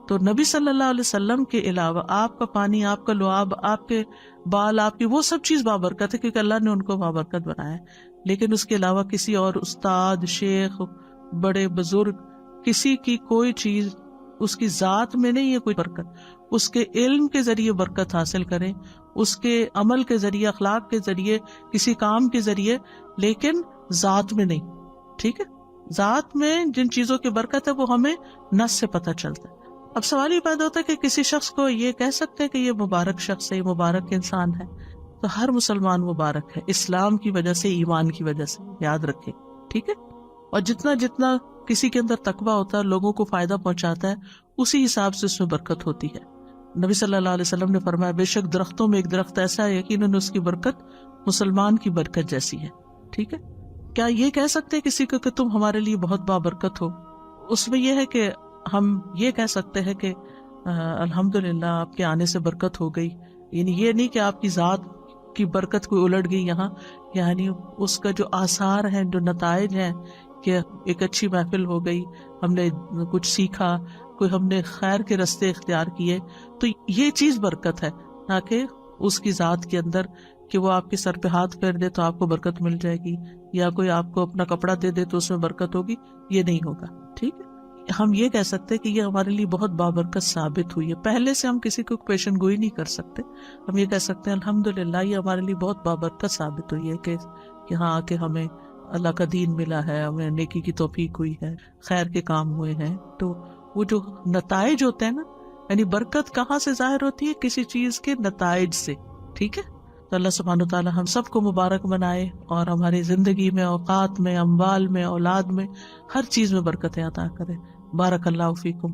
تو نبی صلی اللہ علیہ وسلم کے علاوہ آپ کا پانی، آپ کا لعاب، آپ کے بال، آپ کی وہ سب چیز بابرکت ہے کیونکہ اللہ نے ان کو بابرکت بنایا ہے. لیکن اس کے علاوہ کسی اور استاد، شیخ، بڑے بزرگ، کسی کی کوئی چیز اس کی ذات میں نہیں ہے کوئی برکت. اس کے علم کے ذریعے برکت حاصل کریں، اس کے عمل کے ذریعے، اخلاق کے ذریعے، کسی کام کے ذریعے، لیکن ذات میں نہیں. ٹھیک ہے، ذات میں جن چیزوں کی برکت ہے وہ ہمیں نص سے پتہ چلتا ہے. اب سوال یہ پیدا ہوتا ہے کہ کسی شخص کو یہ کہہ سکتے ہیں کہ یہ مبارک شخص ہے، یہ مبارک انسان ہے. تو ہر مسلمان مبارک ہے، اسلام کی وجہ سے، ایمان کی وجہ سے، یاد رکھیں. ٹھیک ہے، اور جتنا جتنا کسی کے اندر تقویٰ ہوتا ہے، لوگوں کو فائدہ پہنچاتا ہے، اسی حساب سے اس میں برکت ہوتی ہے. نبی صلی اللہ علیہ وسلم نے فرمایا بے شک درختوں میں ایک درخت ایسا ہے یقیناً اس کی برکت مسلمان کی برکت جیسی ہے. ٹھیک ہے، کیا یہ کہہ سکتے ہیں کسی کو کہ تم ہمارے لیے بہت بابرکت ہو؟ اس میں یہ ہے کہ ہم یہ کہہ سکتے ہیں کہ الحمدللہ آپ کے آنے سے برکت ہو گئی. یعنی یہ نہیں کہ آپ کی ذات کی برکت کوئی الٹ گئی یہاں، یعنی اس کا جو آثار ہیں، جو نتائج ہیں کہ ایک اچھی محفل ہو گئی، ہم نے کچھ سیکھا، کوئی ہم نے خیر کے راستے اختیار کیے، تو یہ چیز برکت ہے. نہ کہ اس کی ذات کے اندر کہ وہ آپ کے سر پہ ہاتھ پھیر دے تو آپ کو برکت مل جائے گی، یا کوئی آپ کو اپنا کپڑا دے دے تو اس میں برکت ہوگی. یہ نہیں ہوگا. ٹھیک ہے، ہم یہ کہہ سکتے کہ یہ ہمارے لیے بہت بابرکت ثابت ہوئی ہے. پہلے سے ہم کسی کو پیشن گوئی نہیں کر سکتے، ہم یہ کہہ سکتے ہیں الحمدللہ یہ ہمارے لیے بہت بابرکت ثابت ہوئی ہے کہ یہاں آ کے ہمیں اللہ کا دین ملا ہے، ہمیں نیکی کی توفیق ہوئی ہے، خیر کے کام ہوئے ہیں. تو وہ جو نتائج ہوتے ہیں نا، یعنی برکت کہاں سے ظاہر ہوتی ہے؟ کسی چیز کے نتائج سے. ٹھیک ہے، تو اللہ سبحانہ وتعالی ہم سب کو مبارک بنائے اور ہماری زندگی میں، اوقات میں، اموال میں، اولاد میں، ہر چیز میں برکتیں عطا کرے. بارک اللہ فیکم.